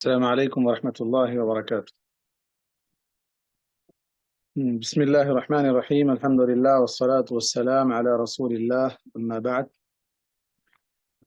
السلام عليكم ورحمة الله وبركاته. بسم الله الرحمن الرحيم. الحمد لله والصلاة والسلام على رسول الله أما بعد.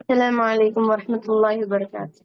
السلام عليكم ورحمة الله وبركاته.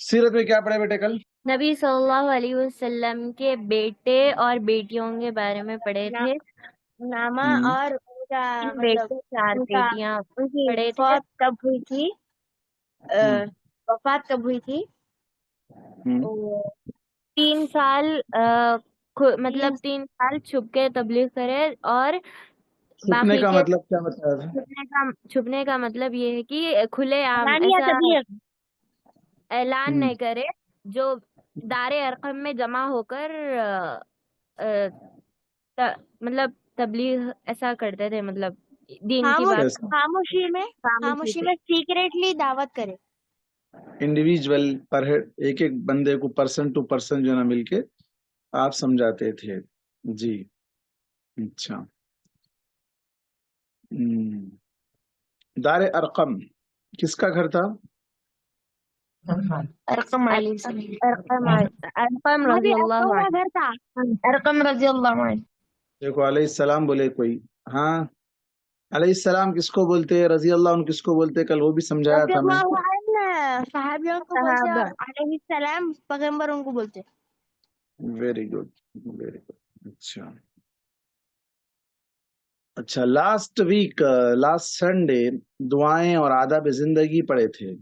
سیرت میں کیا پڑھے بیٹے کل؟ نبی صلی اللہ علیہ وسلم کے بیٹے اور بیٹیوں کے بارے میں پڑھے تھے. نامہ اور ان کا تین مطلب بیٹے چار ان کا بیٹیاں ان کی پڑھے تھے. وفات کب ہوئی تھی وفات کب ہوئی تھی 3 سال مطلب 3 سال چھپ کے تبلیغ کرے اور چھپنے باقی کا کے مطلب کیا بتایا تھا؟ چھپنے کا مطلب یہ ہے کہ کھلے عام اعلانیہ ایسا تبلیغ اعلان نہیں کرے. جو دار ارقم میں جمع ہو کر مطلب تبلیغ ایسا کرتے تھے, مطلب دین کی بات کیسا؟ خاموشی خاموشی سے. میں سیکریٹلی دعوت کرے. انڈیویجول پر ایک ایک بندے کو پرسن ٹو پرسن جو ہے نا مل کے آپ سمجھاتے تھے. جی اچھا. دار ارقم کس کا گھر تھا؟ ارقم علیہ السلام ارقم رضی اللہ عنہ. گھر تھا. ارقم رضی اللہ عنہ. دیکھو علیہ السلام بولے کوئی, ہاں علیہ السلام کس کو بولتے, رضی اللہ عنہ کس کو بولتے, کل وہ بھی سمجھایا رضی تھا میں. اللہ عنہ صحابیوں کو بولتے صحابہ. اور علیہ السلام پیغمبروں کو بولتے. Very good very good. اچھا اچھا. لاسٹ ویک لاسٹ سنڈے دعائیں اور آداب زندگی پڑھے تھے.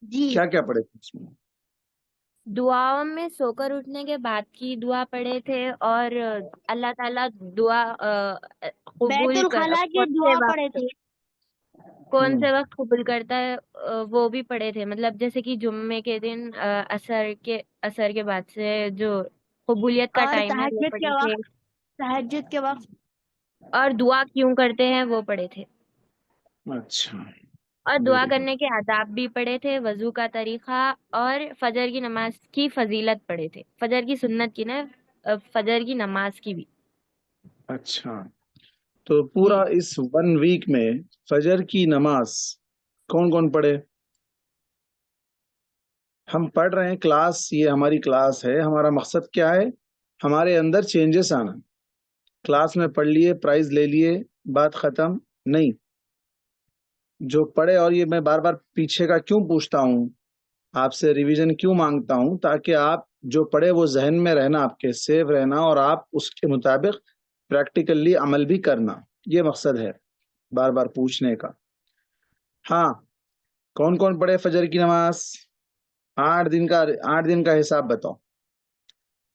جی کیا کیا پڑھے تھے اس میں؟ دعاؤں میں سو کر اٹھنے کے بعد کی دعا پڑھے تھے اور اللہ تعالیٰ دعا قبول بیت الخلا کی دعا پڑھے تھے. کون سے وقت قبول کرتا ہے وہ بھی پڑھے تھے. مطلب جیسے کہ جمعے کے دن اثر کے بعد سے جو قبولیت کا اور ٹائم ہے وہ پڑھے تھے. تہجد کے وقت اور دعا کیوں کرتے ہیں وہ پڑھے تھے. اچھا اور دعا کرنے کے آداب بھی پڑھے تھے, وضو کا طریقہ اور فجر کی نماز کی فضیلت پڑھے تھے. فجر کی سنت کی نا, فجر کی نماز کی بھی. اچھا. تو پورا اس 1 ویک میں فجر کی نماز کون کون پڑھے؟ ہم پڑھ رہے ہیں کلاس, یہ ہماری کلاس ہے. ہمارا مقصد کیا ہے؟ ہمارے اندر چینجز آنا. کلاس میں پڑھ لیے, پرائز لے لیے, بات ختم نہیں. جو پڑھے, اور یہ میں بار بار پیچھے کا کیوں پوچھتا ہوں, آپ سے ریویژن کیوں مانگتا ہوں, تاکہ آپ جو پڑھے وہ ذہن میں رہنا, آپ کے سیو رہنا, اور آپ اس کے مطابق پریکٹیکلی عمل بھی کرنا. یہ مقصد ہے بار بار پوچھنے کا. ہاں کون کون پڑھے فجر کی نماز؟ 8 دن کا حساب بتاؤ.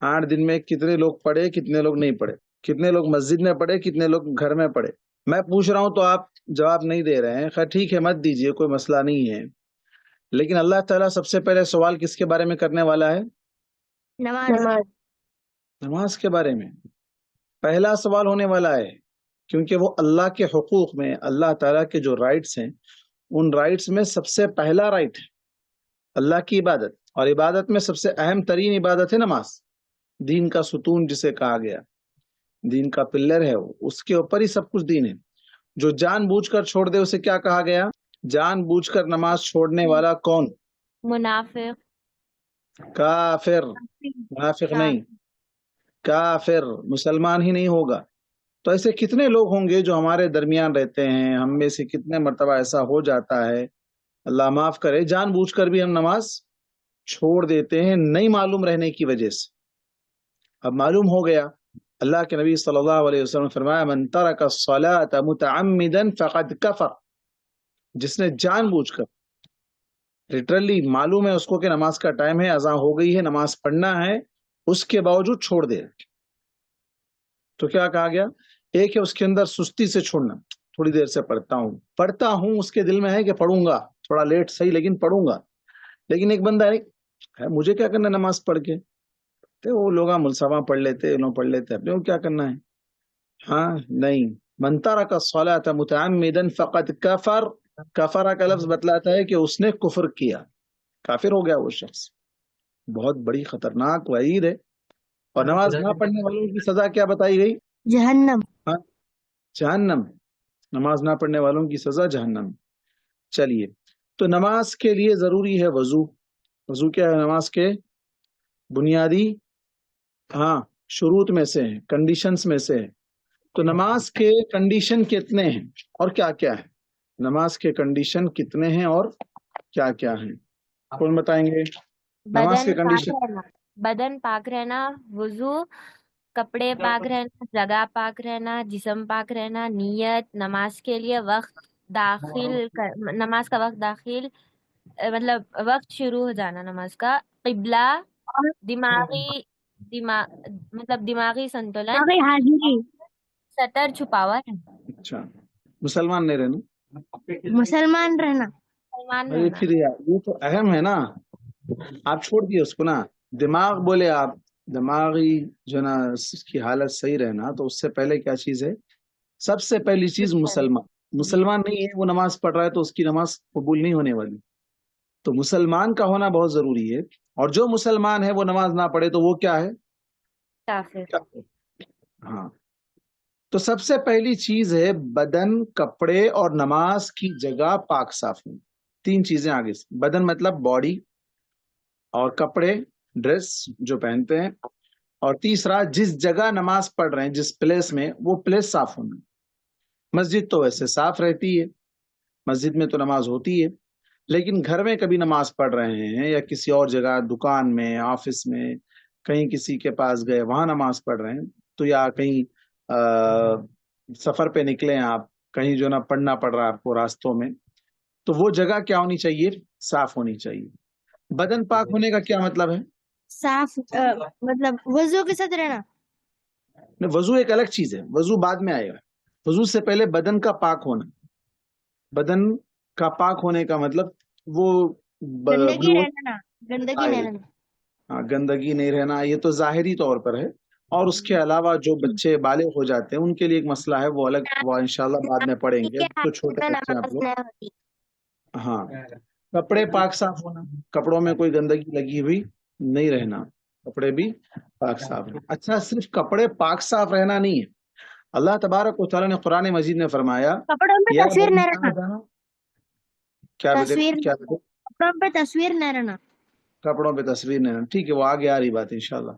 8 دن میں کتنے لوگ پڑھے, کتنے لوگ نہیں پڑھے, کتنے لوگ مسجد میں پڑھے, کتنے لوگ گھر میں پڑھے. میں پوچھ رہا ہوں تو آپ جواب نہیں دے رہے ہیں. خیر ٹھیک ہے, مت دیجیے, کوئی مسئلہ نہیں ہے. لیکن اللہ تعالیٰ سب سے پہلے سوال کس کے بارے میں کرنے والا ہے؟ نماز کے بارے میں پہلا سوال ہونے والا ہے. کیونکہ وہ اللہ کے حقوق میں, اللہ تعالیٰ کے جو رائٹس ہیں, ان رائٹس میں سب سے پہلا رائٹ ہے اللہ کی عبادت. اور عبادت میں سب سے اہم ترین عبادت ہے نماز. دین کا ستون جسے کہا گیا, دین کا پلر ہے وہ, اس کے اوپر ہی سب کچھ دین ہے. جو جان بوجھ کر چھوڑ دے اسے کیا کہا گیا؟ جان بوجھ کر نماز چھوڑنے والا کون؟ منافق. کافر. منافق نہیں, کافر. مسلمان ہی نہیں ہوگا. تو ایسے کتنے لوگ ہوں گے جو ہمارے درمیان رہتے ہیں, ہم میں سے کتنے مرتبہ ایسا ہو جاتا ہے, اللہ معاف کرے, جان بوجھ کر بھی ہم نماز چھوڑ دیتے ہیں نہیں معلوم رہنے کی وجہ سے. اب معلوم ہو گیا. اللہ کے نبی صلی اللہ علیہ وسلم فرمایا, من ترک الصلاة متعمدا فقد کفر. جس نے جان بوجھ کر, لٹرلی معلوم ہے اس کو کہ نماز کا ٹائم ہے, اذان ہو گئی ہے, نماز پڑھنا ہے, اس کے باوجود چھوڑ دے, تو کیا کہا گیا؟ ایک ہے اس کے اندر سستی سے چھوڑنا, تھوڑی دیر سے پڑھتا ہوں, اس کے دل میں ہے کہ پڑھوں گا, تھوڑا لیٹ صحیح لیکن پڑھوں گا. لیکن ایک بندہ ہے, مجھے کیا کرنا نماز پڑھ کے, وہ لوگ ملسواں پڑھ لیتے, انہوں پڑھ لیتے, اپنے کو کیا کرنا ہے. ہاں نہیں, من ترک الصلاة متعمدا فقد کفر. کفرہ کا لفظ بتلاتا ہے کہ اس نے کفر کیا, کافر ہو گیا وہ شخص. بہت بڑی خطرناک وعید ہے. اور نماز نہ پڑھنے والوں کی سزا کیا بتائی گئی؟ جہنم. جہنم. نماز نہ پڑھنے والوں کی سزا جہنم. چلیے, تو نماز کے لیے ضروری ہے وضو. وضو کیا ہے نماز کے بنیادی شروط میں سے ہے, کنڈیشنز میں سے ہے. تو نماز کے کنڈیشن کتنے ہیں اور کیا کیا ہے؟ نماز کے کنڈیشن کتنے ہیں اور کیا کیا ہیں؟ کون بتائیں گے؟ نماز کے بدن پاک کنڈیشن رہنا، بدن پاک رہنا، وضو، کپڑے پاک رہنا، جگہ پاک رہنا، جسم پاک رہنا، نیت، نماز کے لیے وقت نماز کا وقت داخل، مطلب وقت شروع ہو جانا نماز کا، قبلہ، دماغی مطلب دماغی سنتولن، باقی حاضری، سطر چھپا ہوا ہے، اچھا مسلمان نہیں رہنا. مسلمان رہنا. مسلمان ارے رہنا. پھر یار یہ تو اہم ہے نا، آپ چھوڑ دیے اس کو نا. دماغ بولے آپ، دماغی جو نا اس کی حالت صحیح رہنا، تو اس سے پہلے کیا چیز ہے؟ سب سے پہلی چیز مسلمان نہیں ہے وہ نماز پڑھ رہا ہے تو اس کی نماز قبول نہیں ہونے والی. تو مسلمان کا ہونا بہت ضروری ہے، اور جو مسلمان ہے وہ نماز نہ پڑھے تو وہ کیا ہے؟ کافر. ہاں. تو سب سے پہلی چیز ہے بدن، کپڑے اور نماز کی جگہ پاک صاف ہونی. تین چیزیں آگے سے. بدن مطلب باڈی، اور کپڑے ڈریس جو پہنتے ہیں، اور تیسرا جس جگہ نماز پڑھ رہے ہیں جس پلیس میں، وہ پلیس صاف ہونا. مسجد تو ویسے صاف رہتی ہے، مسجد میں تو نماز ہوتی ہے، لیکن گھر میں کبھی نماز پڑھ رہے ہیں یا کسی اور جگہ دکان میں، آفس میں، کہیں کسی کے پاس گئے وہاں نماز پڑھ رہے ہیں، تو یا کہیں سفر پہ نکلے ہیں آپ، کہیں جو نا پڑھنا پڑ رہا ہے آپ کو راستوں میں، تو وہ جگہ کیا ہونی چاہیے؟ صاف ہونی چاہیے. بدن پاک ہونے کا کیا مطلب ہے؟ صاف مطلب وضو کے ساتھ رہنا. وضو ایک الگ چیز ہے، وضو بعد میں آئے گا. وضو سے پہلے بدن کا پاک ہونا. بدن کا پاک ہونے کا مطلب وہ گندگی رہنا، گندگی نہیں رہنا. ہاں گندگی نہیں رہنا، یہ تو ظاہری طور پر ہے. اور اس کے علاوہ جو بچے بالغ ہو جاتے ہیں ان کے لیے ایک مسئلہ ہے، وہ الگ، وہ انشاءاللہ بعد میں پڑھیں گے. تو چھوٹے بچے ہیں آپ لوگ. ہاں کپڑے پاک صاف ہونا، کپڑوں میں کوئی گندگی لگی ہوئی نہیں رہنا، کپڑے بھی پاک صاف رہنا. اچھا صرف کپڑے پاک صاف رہنا نہیں ہے، اللہ تبارک و تعالیٰ نے قرآن مجید میں فرمایا کپڑوں پہ یا تصویر بنی نہ رہنا. آدم، کیا تصویر، کیا کپڑوں پہ تصویر نہ رہنا. کپڑوں پہ تصویر نہیں رہنا. ٹھیک ہے، وہ آگے آ رہی بات انشاءاللہ.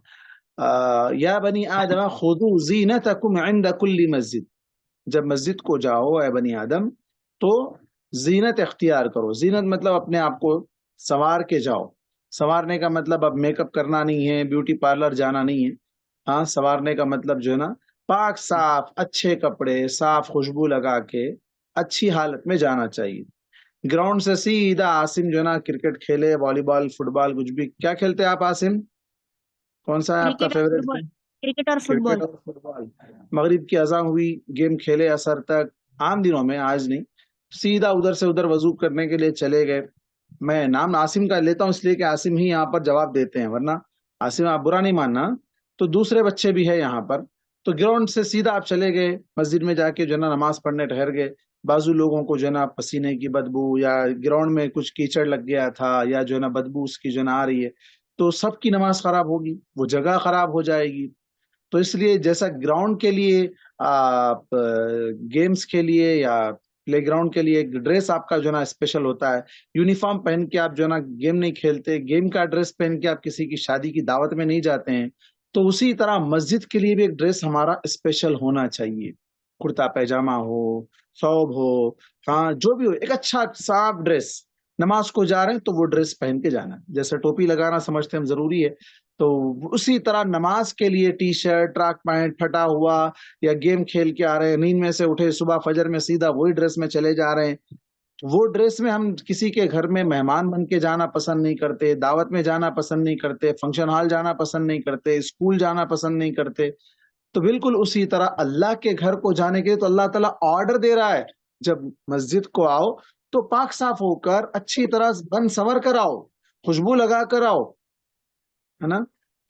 یا بنی آدم خذوا زینتکم عند کل مسجد، جب مسجد کو جاؤ اے بنی آدم تو زینت اختیار کرو. زینت مطلب اپنے آپ کو سنوار کے جاؤ. سنوارنے کا مطلب اب میک اپ کرنا نہیں ہے، بیوٹی پارلر جانا نہیں ہے. ہاں سنوارنے کا مطلب جو ہے نا پاک صاف اچھے کپڑے، صاف خوشبو لگا کے اچھی حالت میں جانا چاہیے. گراؤنڈ سے سیدھا عاصم جو ہے نا کرکٹ کھیلے، والی بال، فٹ بال، کچھ بھی. کیا کھیلتے ہیں آپ عاصم؟ کون سا ہے آپ کا فیوریٹ؟ کرکٹ اور فٹ بال. کرکٹ اور فٹ بال. مغرب کی اذان ہوئی، گیم کھیلے اثر تک، عام دنوں میں، آج نہیں. سیدھا ادھر سے ادھر وضو کرنے کے لیے چلے گئے. میں نام عاصم کا لیتا ہوں اس لیے کہ عاصم ہی یہاں پر جواب دیتے ہیں، ورنہ عاصم آپ برا نہیں ماننا، تو دوسرے بچے بھی ہے یہاں پر. تو گراؤنڈ سے سیدھا آپ چلے گئے، مسجد میں جا کے جو ہے نا نماز پڑھنے ٹھہر گئے. بازو لوگوں کو جو ہے نا پسینے کی بدبو، یا گراؤنڈ میں کچھ کیچڑ لگ گیا تھا، یا جو ہے نا بدبو اس کی جو ہے نا آ رہی ہے، تو سب کی نماز خراب ہوگی، وہ جگہ خراب ہو جائے گی. تو اس لیے جیسا گراؤنڈ کے لیے گیمز کے لیے یا پلے گراؤنڈ کے لیے ایک ڈریس آپ کا جو ہے نا اسپیشل ہوتا ہے. یونیفارم پہن کے آپ جو ہے نا گیم نہیں کھیلتے، گیم کا ڈریس پہن کے آپ کسی کی شادی کی دعوت میں نہیں جاتے ہیں. تو اسی طرح مسجد کے لیے بھی ایک ڈریس ہمارا اسپیشل ہونا چاہیے. کرتا پیجامہ ہو، ثوب ہو، ہاں جو بھی ہو، ایک اچھا صاف ڈریس. نماز کو جا رہے ہیں تو وہ ڈریس پہن کے جانا. جیسے ٹوپی لگانا سمجھتے ہیں ہم ضروری ہے، تو اسی طرح نماز کے لیے ٹی شرٹ، ٹراک پینٹ پھٹا ہوا، یا گیم کھیل کے آ رہے ہیں، نیند میں سے اٹھے صبح فجر میں سیدھا وہی ڈریس میں چلے جا رہے ہیں. وہ ڈریس میں ہم کسی کے گھر میں مہمان بن کے جانا پسند نہیں کرتے، دعوت میں جانا پسند نہیں کرتے، فنکشن ہال جانا پسند نہیں کرتے، اسکول جانا پسند نہیں کرتے. تو بالکل اسی طرح اللہ کے گھر کو جانے کے لیے تو اللہ تعالیٰ آرڈر دے رہا ہے، جب مسجد کو آؤ تو پاک صاف ہو کر اچھی طرح بن سنور کر آؤ، خوشبو لگا کر آؤ، ہے نا.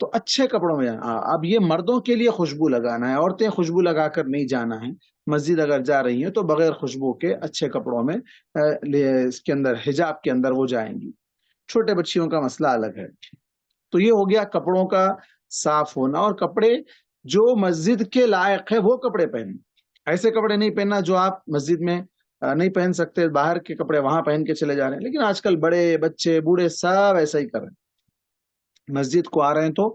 تو اچھے کپڑوں میں جانا. اب یہ مردوں کے لیے خوشبو لگانا ہے، عورتیں خوشبو لگا کر نہیں جانا ہے. مسجد اگر جا رہی ہیں تو بغیر خوشبو کے اچھے کپڑوں میں اس کے اندر حجاب کے اندر وہ جائیں گی. چھوٹے بچیوں کا مسئلہ الگ ہے. تو یہ ہو گیا کپڑوں کا صاف ہونا. اور کپڑے جو مسجد کے لائق ہے وہ کپڑے پہنیں. ایسے کپڑے نہیں پہننا جو آپ مسجد میں نہیں پہن سکتے، باہر کے کپڑے وہاں پہن کے چلے جا رہے ہیں. لیکن آج کل بڑے بچے بوڑھے سب ایسا ہی کر رہے ہیں، مسجد کو آ رہے ہیں تو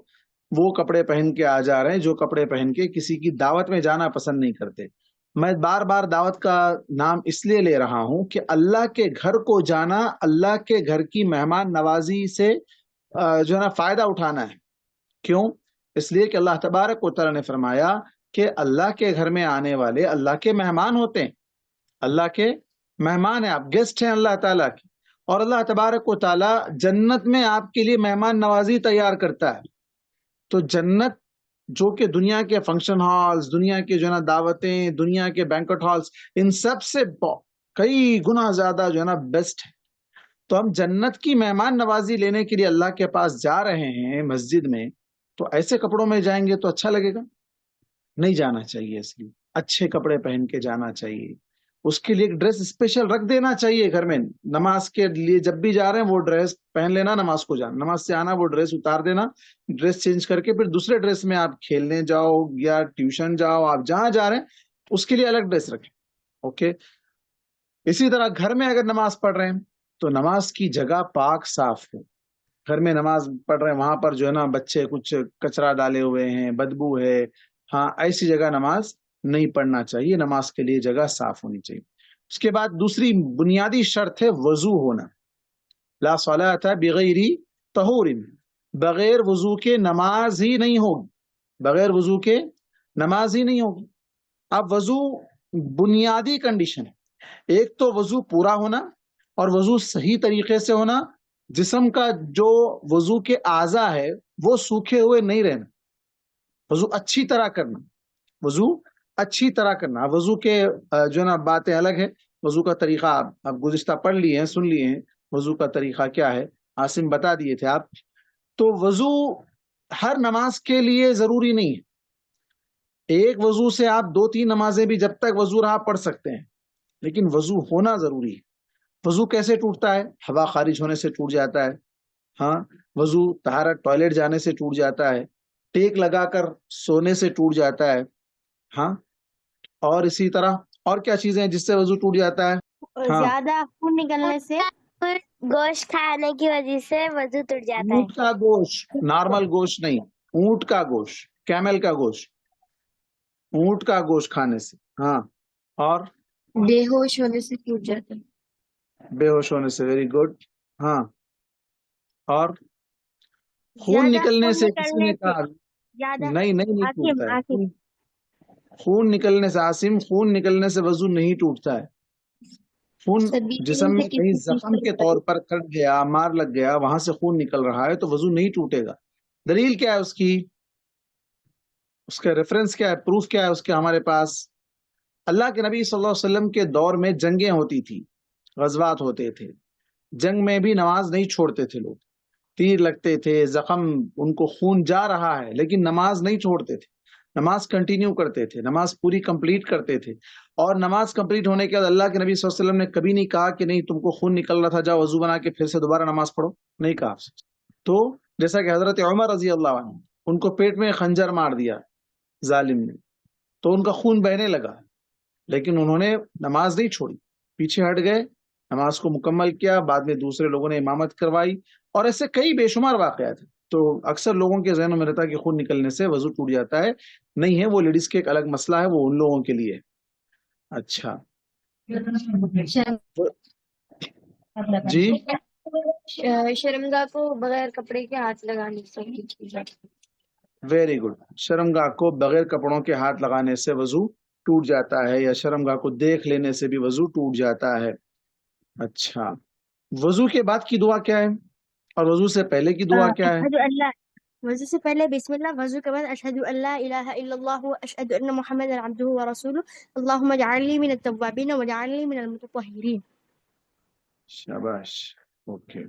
وہ کپڑے پہن کے آ جا رہے ہیں جو کپڑے پہن کے کسی کی دعوت میں جانا پسند نہیں کرتے. میں بار بار دعوت کا نام اس لیے لے رہا ہوں کہ اللہ کے گھر کو جانا اللہ کے گھر کی مہمان نوازی سے جو ہے نا فائدہ اٹھانا ہے. کیوں؟ اس لیے کہ اللہ تبارک و تعالیٰ نے فرمایا کہ اللہ کے گھر میں آنے والے اللہ کے مہمان ہوتے ہیں. اللہ کے مہمان ہیں آپ، گیسٹ ہیں اللہ تعالیٰ کے. اور اللہ تبارک و تعالیٰ جنت میں آپ کے لیے مہمان نوازی تیار کرتا ہے. تو جنت جو کہ دنیا کے فنکشن ہالز، دنیا کے جو ہے نا دعوتیں، دنیا کے بینکٹ ہالز، ان سب سے کئی گنا زیادہ جو ہے نا بیسٹ ہے. تو ہم جنت کی مہمان نوازی لینے کے لیے اللہ کے پاس جا رہے ہیں مسجد میں، تو ایسے کپڑوں میں جائیں گے تو اچھا لگے گا؟ نہیں جانا چاہیے. اس لیے اچھے کپڑے پہن کے جانا چاہیے. اس کے لیے ایک ڈریس اسپیشل رکھ دینا چاہیے گھر میں. نماز کے لیے جب بھی جا رہے ہیں وہ ڈریس پہن لینا، نماز کو جانا، نماز سے آنا وہ ڈریس اتار دینا، ڈریس چینج کر کے پھر دوسرے ڈریس میں آپ کھیلنے جاؤ یا ٹیوشن جاؤ، آپ جہاں جا رہے ہیں اس کے لیے الگ ڈریس رکھیں. اوکے. اسی طرح گھر میں اگر نماز پڑھ رہے ہیں تو نماز کی جگہ پاک صاف ہو. گھر میں نماز پڑھ رہے ہیں وہاں پر جو ہے نا بچے کچھ کچرا ڈالے ہوئے ہیں، بدبو ہے، ہاں ایسی جگہ نماز نہیں پڑھنا چاہیے. نماز کے لیے جگہ صاف ہونی چاہیے. اس کے بعد دوسری بنیادی شرط ہے وضو ہونا. لا صلاۃ بغیر طہور، بغیر وضو کے نماز ہی نہیں ہوگی. بغیر وضو کے نماز ہی نہیں ہوگی. اب وضو بنیادی کنڈیشن ہے. ایک تو وضو پورا ہونا اور وضو صحیح طریقے سے ہونا. جسم کا جو وضو کے اعضاء ہے وہ سوکھے ہوئے نہیں رہنا. وضو اچھی طرح کرنا، وضو اچھی طرح کرنا. وضو کے جو ہے نا باتیں الگ ہے. وضو کا طریقہ آپ گزشتہ پڑھ لیے ہیں، سن لیے ہیں. وضو کا طریقہ کیا ہے عاصم بتا دیے تھے آپ. تو وضو ہر نماز کے لیے ضروری نہیں ہے. ایک وضو سے آپ 2-3 نمازیں بھی جب تک وضو رہا پڑھ سکتے ہیں، لیکن وضو ہونا ضروری ہے. وضو کیسے ٹوٹتا ہے؟ ہوا خارج ہونے سے ٹوٹ جاتا ہے. ہاں. وضو طہارت ٹوائلٹ جانے سے ٹوٹ جاتا ہے. ٹیک لگا کر سونے سے ٹوٹ جاتا ہے. ہاں. اور اسی طرح اور کیا چیزیں ہیں جس سے وضو ٹوٹ جاتا ہے؟ ہاں. زیادہ خون نکلنے سے، گوشت کھانے کی وجہ سے وضو ٹوٹ جاتا ہے. اونٹ کا گوشت، نارمل گوشت نہیں، اونٹ کا گوشت، کیمل کا گوشت، اونٹ کا گوشت کھانے سے. ہاں. اور بے ہوش ہونے سے ٹوٹ جاتا ہے. بے ہوش ہونے سے. Very good. ہاں. اور خون نکلنے سے کسی نے کہا نہیں ٹوٹتا ہے. خون نکلنے سے عاصم، خون نکلنے سے وضو نہیں ٹوٹتا ہے. خون جسم میں کہیں زخم کے طور پر کٹ گیا، مار لگ گیا، وہاں سے خون نکل رہا ہے تو وضو نہیں ٹوٹے گا. دلیل کیا ہے اس کی؟ اس کا ریفرنس کیا ہے؟ پروف کیا ہے اس کے ہمارے پاس؟ اللہ کے نبی صلی اللہ علیہ وسلم کے دور میں جنگیں ہوتی تھی، غزوات ہوتے تھے. جنگ میں بھی نماز نہیں چھوڑتے تھے لوگ. تیر لگتے تھے، زخم، ان کو خون جا رہا ہے لیکن نماز نہیں چھوڑتے تھے. نماز کنٹینیو کرتے تھے، نماز پوری کمپلیٹ کرتے تھے. اور نماز کمپلیٹ ہونے کے بعد اللہ کے نبی صلی اللہ علیہ وسلم نے کبھی نہیں کہا کہ نہیں تم کو خون نکل رہا تھا جاؤ وضو بنا کے پھر سے دوبارہ نماز پڑھو. نہیں کہا. تو جیسا کہ حضرت عمر رضی اللہ عنہ، ان کو پیٹ میں خنجر مار دیا ظالم نے، تو ان کا خون بہنے لگا، لیکن انہوں نے نماز نہیں چھوڑی، پیچھے ہٹ گئے، نماز کو مکمل کیا. بعد میں دوسرے لوگوں نے امامت کروائی. اور ایسے کئی بے شمار واقعات ہیں. تو اکثر لوگوں کے ذہنوں میں رہتا ہے کہ خون نکلنے سے وضو ٹوٹ جاتا ہے. نہیں ہے، وہ لیڈیز کے ایک الگ مسئلہ ہے، وہ ان لوگوں کے لیے. اچھا جی. شرمگاہ کو بغیر کپڑے کے ہاتھ لگانے سے. Very good. شرمگاہ کو بغیر کپڑوں کے ہاتھ لگانے سے وضو ٹوٹ جاتا ہے، یا شرمگاہ کو دیکھ لینے سے بھی وضو ٹوٹ جاتا ہے. اچھا. وضو کے بعد کی دعا کیا ہے اور وضو سے پہلے کی دعا کیا ہے؟ اشہد اللہ، وضو سے پہلے بسم اللہ، وضو کے بعد اشہد ان لا الہ الا اللہ واشہد ان محمد عبدہ ورسولہ اللہم اجعلنی من التوابین واجعلنی من المتطہرین. شاباش. اوکے.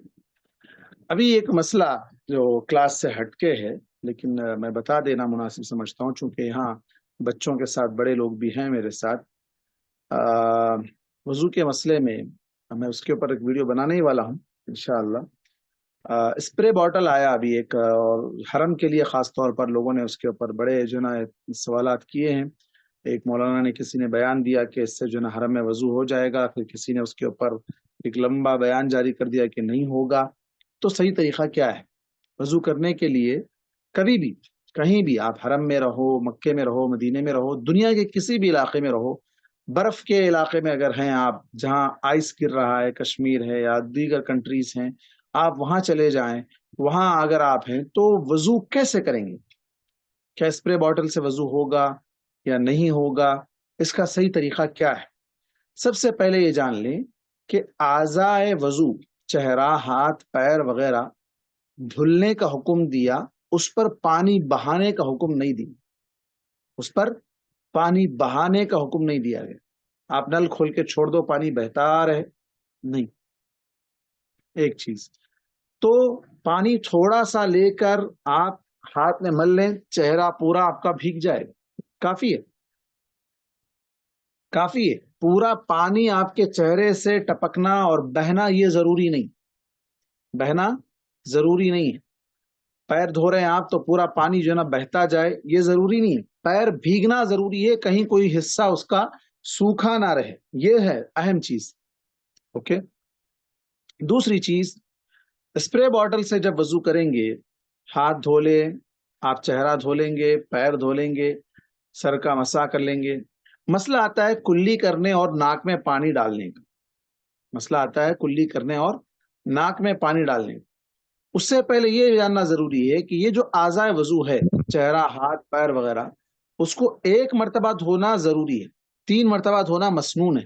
ابھی ایک مسئلہ جو کلاس سے ہٹ کے ہے لیکن میں بتا دینا مناسب سمجھتا ہوں، چونکہ یہاں بچوں کے ساتھ بڑے لوگ بھی ہیں میرے ساتھ. وضو کے مسئلے میں میں اس کے اوپر ایک ویڈیو بنانے ہی والا ہوں انشاءاللہ. اسپرے باٹل آیا ابھی ایک، اور حرم کے لیے خاص طور پر لوگوں نے اس کے اوپر بڑے جو نا سوالات کیے ہیں. ایک مولانا نے، کسی نے بیان دیا کہ اس سے جو نا حرم میں وضو ہو جائے گا، پھر کسی نے اس کے اوپر ایک لمبا بیان جاری کر دیا کہ نہیں ہوگا. تو صحیح طریقہ کیا ہے وضو کرنے کے لیے؟ کبھی بھی کہیں بھی آپ حرم میں رہو، مکے میں رہو، مدینے میں رہو، دنیا کے کسی بھی علاقے میں رہو، برف کے علاقے میں اگر ہیں آپ جہاں آئس گر رہا ہے، کشمیر ہے یا دیگر کنٹریز ہیں، آپ وہاں چلے جائیں، وہاں اگر آپ ہیں تو وضو کیسے کریں گے؟ کیا اسپرے باٹل سے وضو ہوگا یا نہیں ہوگا؟ اس کا صحیح طریقہ کیا ہے؟ سب سے پہلے یہ جان لیں کہ اعضائے وضو، چہرہ، ہاتھ، پیر وغیرہ دھلنے کا حکم دیا، اس پر پانی بہانے کا حکم نہیں دیا، اس پر پانی بہانے کا حکم نہیں دیا گیا۔ آپ نل کھول کے چھوڑ دو پانی بہتا رہے، نہیں۔ ایک چیز تو پانی تھوڑا سا لے کر آپ ہاتھ میں مل لیں، چہرہ پورا آپ کا بھیگ جائے، کافی ہے، کافی ہے۔ پورا پانی آپ کے چہرے سے ٹپکنا اور بہنا یہ ضروری نہیں، بہنا ضروری نہیں ہے۔ پیر دھو رہے ہیں آپ تو پورا پانی جو ہے نا بہتا جائے، یہ ضروری نہیں ہے۔ پیر بھیگنا ضروری ہے، کہیں کوئی حصہ اس کا سوکھا نہ رہے، یہ ہے اہم چیز۔ اوکے، دوسری چیز، اسپرے باٹل سے جب وضو کریں گے، ہاتھ دھو لیں، آپ چہرہ دھو لیں گے، پیر دھو لیں گے، سر کا مسح کر لیں گے۔ مسئلہ آتا ہے کلی کرنے اور ناک میں پانی ڈالنے کا، مسئلہ آتا ہے کلی کرنے اور ناک میں پانی ڈالنے کا۔ اس سے پہلے یہ جاننا ضروری ہے کہ یہ جو اعضائے وضو ہے، چہرہ، ہاتھ، پیر وغیرہ، اس کو ایک مرتبہ دھونا ضروری ہے، 3 مرتبہ دھونا مسنون ہے،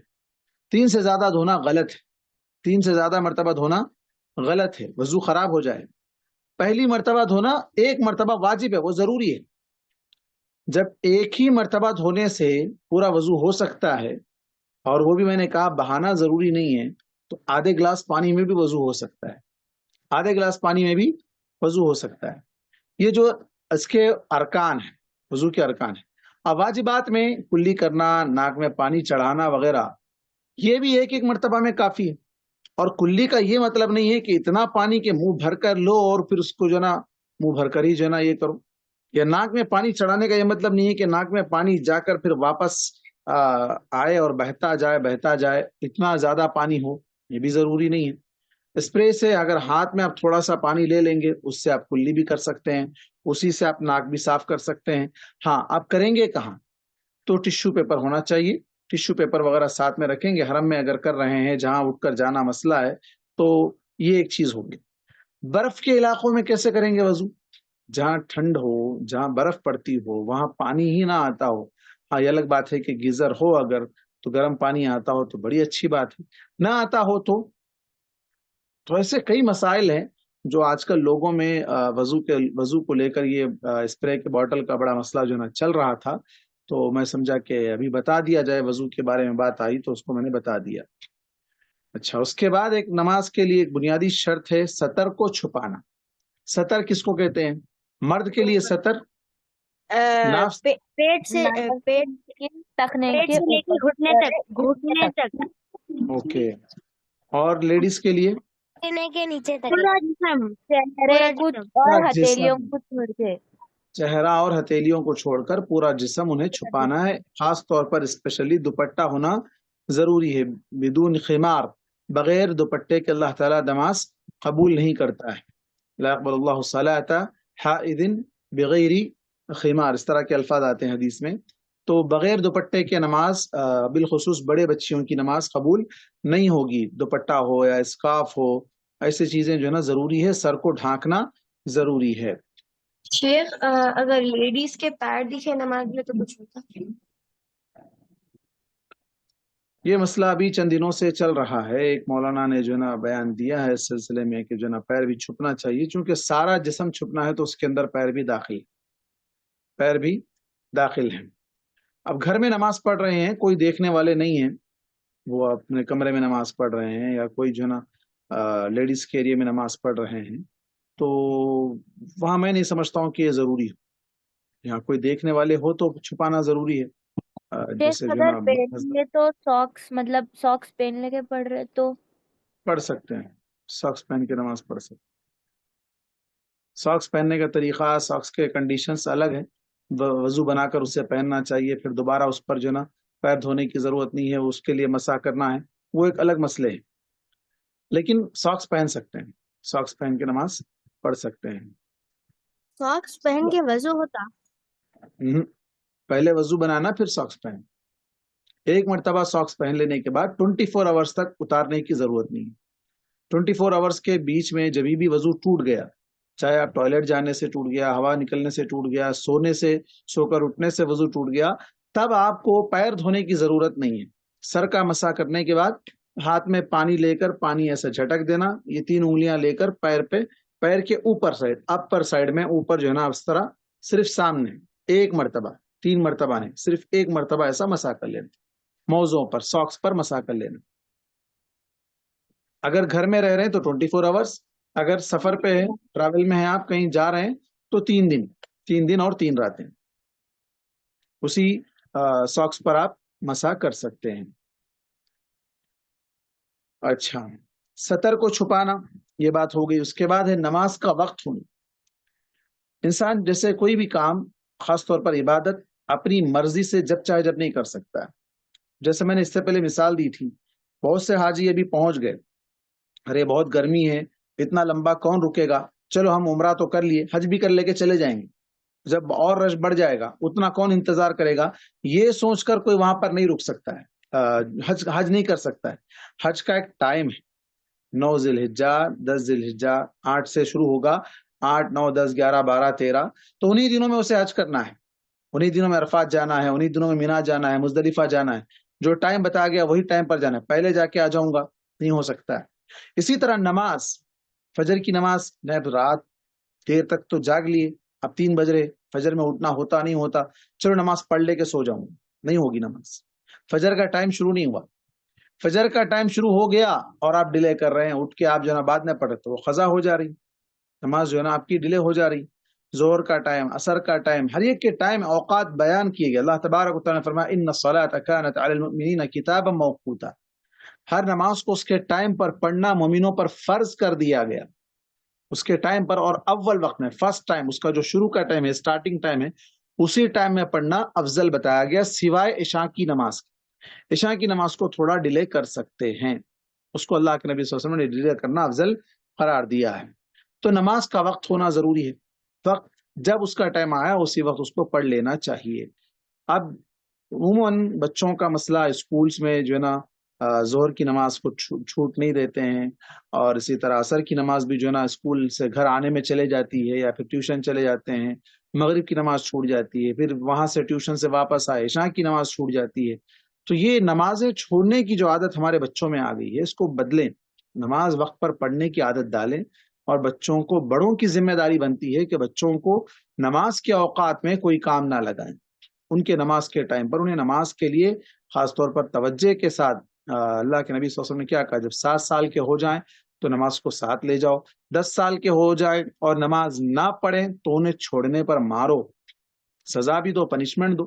3 سے زیادہ دھونا غلط ہے، 3 سے زیادہ مرتبہ دھونا غلط ہے، وضو خراب ہو جائے۔ پہلی مرتبہ دھونا 1 مرتبہ واجب ہے، وہ ضروری ہے۔ جب ایک ہی مرتبہ دھونے سے پورا وضو ہو سکتا ہے، اور وہ بھی میں نے کہا بہانا ضروری نہیں ہے، تو آدھے گلاس پانی میں بھی وضو ہو سکتا ہے، آدھے گلاس پانی میں بھی وضو ہو سکتا ہے۔ یہ جو اس کے ارکان ہیں، وضو کے ارکان ہیں۔ اب واجبات میں کلی کرنا، ناک میں پانی چڑھانا وغیرہ، یہ بھی ایک مرتبہ میں کافی ہے۔ اور کلی کا یہ مطلب نہیں ہے کہ اتنا پانی کے منہ بھر کر لو اور پھر اس کو جو نا منہ بھر کر ہی جو نا یہ کرو، یا ناک میں پانی چڑھانے کا یہ مطلب نہیں ہے کہ ناک میں پانی جا کر پھر واپس آئے اور بہتا جائے، اتنا زیادہ پانی ہو، یہ بھی ضروری نہیں ہے۔ اسپرے سے اگر ہاتھ میں آپ تھوڑا سا پانی لے لیں گے، اس سے آپ کلی بھی کر سکتے ہیں، اسی سے آپ ناک بھی صاف کر سکتے ہیں۔ ہاں، آپ کریں گے کہاں؟ تو ٹشو پیپر ہونا چاہیے، ٹشو پیپر وغیرہ ساتھ میں رکھیں گے۔ حرم میں اگر کر رہے ہیں جہاں اٹھ کر جانا مسئلہ ہے تو یہ ایک چیز ہوگی۔ برف کے علاقوں میں کیسے کریں گے وضو؟ جہاں ٹھنڈ ہو، جہاں برف پڑتی ہو، وہاں پانی ہی نہ آتا ہو۔ ہاں، یہ الگ بات ہے کہ گیزر ہو اگر تو گرم پانی آتا ہو تو بڑی اچھی بات ہے، نہ آتا ہو تو ایسے کئی مسائل ہیں جو آج کل لوگوں میں وضو کو لے کر یہ اسپرے کے باٹل کا بڑا مسئلہ جو نا چل رہا تھا، تو میں سمجھا کہ ابھی بتا دیا جائے، وضو کے بارے میں بات آئی تو اس کو میں نے بتا دیا۔ اچھا، اس کے بعد ایک نماز کے لیے ایک بنیادی شرط ہے سطر کو چھپانا۔ سطر کس کو کہتے ہیں؟ مرد کے لیے سطر ناف پیٹ سے تکنے پیٹ کے سے لے کے اوپر گھٹنے تک اوکے، اور لیڈیز کے لیے سینے کے نیچے تک پورا جسم، چہرے کو اور پورا ہتھیلیوں جسم، کو چھوڑ کے چہرہ اور ہتھیلیوں کو چھوڑ کر پورا جسم انہیں چھپانا ہے۔ خاص طور پر اسپیشلی دوپٹہ ہونا ضروری ہے۔ بدون خمار، بغیر دوپٹے کے اللہ تعالیٰ نماز قبول نہیں کرتا ہے۔ لا يقبل اللہ صلاۃ حائض بغیر خمار، اس طرح کے الفاظ آتے ہیں حدیث میں۔ تو بغیر دوپٹے کے نماز، بالخصوص بڑے بچیوں کی نماز قبول نہیں ہوگی۔ دوپٹہ ہو یا اسکارف ہو، ایسی چیزیں جو ہے نا ضروری ہے، سر کو ڈھانکنا ضروری ہے۔ شیخ اگر لیڈیز کے پیر دکھے نماز میں تو کچھ ہوتا؟ یہ مسئلہ ابھی چند دنوں سے چل رہا ہے، ایک مولانا نے جو ہے نا بیان دیا ہے اس سلسلے میں کہ جو ہے نا پیر بھی چھپنا چاہیے، چونکہ سارا جسم چھپنا ہے تو اس کے اندر پیر بھی داخل ہیں۔ اب گھر میں نماز پڑھ رہے ہیں، کوئی دیکھنے والے نہیں ہیں، وہ اپنے کمرے میں نماز پڑھ رہے ہیں، یا کوئی جو ہے نا لیڈیز کے ایریے میں نماز پڑھ رہے ہیں، تو وہاں میں نہیں سمجھتا ہوں کہ یہ ضروری ہے۔ یہاں کوئی دیکھنے والے ہو تو چھپانا ضروری ہے۔ جیسے جو اگر نا پہن لے تو ساکس، مطلب ساکس پہن لے کے پڑھ رہے تو پڑھ سکتے ہیں، ساکس پہن کے نماز پڑھ سکتے ہیں۔ ساکس پہننے کا طریقہ، ساکس کے کنڈیشنز الگ ہیں، وضو بنا کر اسے پہننا چاہیے، پھر دوبارہ اس پر جو نا پیر دھونے کی ضرورت نہیں ہے، اس کے لیے مسح کرنا ہے، وہ ایک الگ مسئلے ہے، لیکن ساکس پہن سکتے ہیں، ساکس پہن کے نماز پڑھ سکتے ہیں۔ ساکس پہن کے وضو ہوتا؟ پہلے وضو بنانا پھر ساکس پہن، ایک مرتبہ ساکس پہن لینے کے بعد 24 آورز تک اتارنے کی ضرورت نہیں ہے۔ 24 آورس کے بیچ میں جب بھی وضو ٹوٹ گیا، چاہے آپ ٹوائلٹ جانے سے ٹوٹ گیا، ہوا نکلنے سے ٹوٹ گیا، سو کر اٹھنے سے وضو ٹوٹ گیا، تب آپ کو پیر دھونے کی ضرورت نہیں ہے۔ سر کا مسح کرنے کے بعد ہاتھ میں پانی لے کر پانی ایسا جھٹک دینا، یہ 3 انگلیاں لے کر پیر کے اوپر سائڈ، اپر سائڈ میں اوپر جو ہے نا اس طرح صرف سامنے 1 مرتبہ، 3 مرتبہ نہیں، صرف 1 مرتبہ ایسا مسح کر لینا، موزوں پر، ساکس پر مسح کر لینا۔ اگر گھر میں رہ رہے ہیں تو 24 آورس، اگر سفر پہ ہے، ٹریول میں ہیں آپ، کہیں جا رہے ہیں تو 3 دن اور 3 راتیں اسی ساکس پر آپ مسح کر سکتے ہیں۔ اچھا، سطر کو چھپانا یہ بات ہو گئی۔ اس کے بعد ہے نماز کا وقت ہونا۔ انسان جیسے کوئی بھی کام، خاص طور پر عبادت، اپنی مرضی سے جب چاہے جب نہیں کر سکتا ہے۔ جیسے میں نے اس سے پہلے مثال دی تھی، بہت سے حاجی ابھی پہنچ گئے، ارے بہت گرمی ہے، اتنا لمبا کون رکے گا، چلو ہم عمرہ تو کر لیے، حج بھی کر لے کے چلے جائیں گے، جب اور رش بڑھ جائے گا اتنا کون انتظار کرے گا، یہ سوچ کر کوئی وہاں پر نہیں رک سکتا ہے، حج نہیں کر سکتا ہے۔ حج کا ایک ٹائم ہے، 9 ذی الحجہ، 10 ذی الحجہ، 8 سے شروع ہوگا، 8 9 10 11 12 13، تو انہی دنوں میں اسے حج کرنا ہے، انہی دنوں میں عرفات جانا ہے، انہی دنوں میں مینا جانا ہے، مزدلفہ جانا ہے، جو ٹائم بتایا گیا وہی ٹائم پر جانا ہے، پہلے جا کے آ جاؤں گا نہیں ہو سکتا ہے۔ اسی طرح نماز، فجر کی نماز، رات دیر تک تو جاگ لیے، اب 3 بج رہے، فجر میں اٹھنا ہوتا نہیں ہوتا، چلو نماز پڑھ لے کے سو جاؤں، نہیں ہوگی نماز، فجر کا ٹائم شروع نہیں ہوا، فجر کا ٹائم شروع ہو گیا اور آپ ڈیلے کر رہے ہیں، اٹھ کے آپ جو ہے نا بعد میں پڑھ تو وہ قضا ہو جا رہی، نماز جو ہے نا آپ کی ڈیلے ہو جا رہی۔ ظہر کا ٹائم، عصر کا ٹائم، ہر ایک کے ٹائم، اوقات بیان کیے گئے۔ اللہ تبارک و تعالیٰ نے فرمایا ان الصلاۃ کانت علی المؤمنین کتابا موقوتا، ہر نماز کو اس کے ٹائم پر پڑھنا مومنوں پر فرض کر دیا گیا، اس کے ٹائم پر، اور اول وقت میں، فرسٹ ٹائم، اس کا جو شروع کا ٹائم ہے، اسٹارٹنگ ٹائم ہے، اسی ٹائم میں پڑھنا افضل بتایا گیا، سوائے عشاء کی نماز۔ عشاء کی نماز کو تھوڑا ڈیلے کر سکتے ہیں، اس کو اللہ کے نبی صلی اللہ علیہ وسلم نے ڈیلے کرنا افضل قرار دیا ہے۔ تو نماز کا وقت ہونا ضروری ہے، وقت جب اس کا ٹائم آیا اسی وقت اس کو پڑھ لینا چاہیے۔ اب عموماً بچوں کا مسئلہ اسکولز میں جو ہے نا ظہر کی نماز کو چھوٹ نہیں دیتے ہیں، اور اسی طرح عصر کی نماز بھی جو ہے نا اسکول سے گھر آنے میں چلے جاتی ہے، یا پھر ٹیوشن چلے جاتے ہیں، مغرب کی نماز چھوٹ جاتی ہے، پھر وہاں سے ٹیوشن سے واپس آئے عشاء کی نماز چھوٹ جاتی ہے۔ تو یہ نمازیں چھوڑنے کی جو عادت ہمارے بچوں میں آ گئی ہے، اس کو بدلیں، نماز وقت پر پڑھنے کی عادت ڈالیں، اور بچوں کو، بڑوں کی ذمہ داری بنتی ہے کہ بچوں کو نماز کے اوقات میں کوئی کام نہ لگائیں، ان کے نماز کے ٹائم پر انہیں نماز کے لیے خاص طور پر توجہ کے ساتھ، اللہ کے نبی صلی اللہ علیہ وسلم نے کیا کہا، جب 7 سال کے ہو جائیں تو نماز کو ساتھ لے جاؤ، 10 سال کے ہو جائے اور نماز نہ پڑھیں تو انہیں چھوڑنے پر مارو، سزا بھی دو، پنشمنٹ دو۔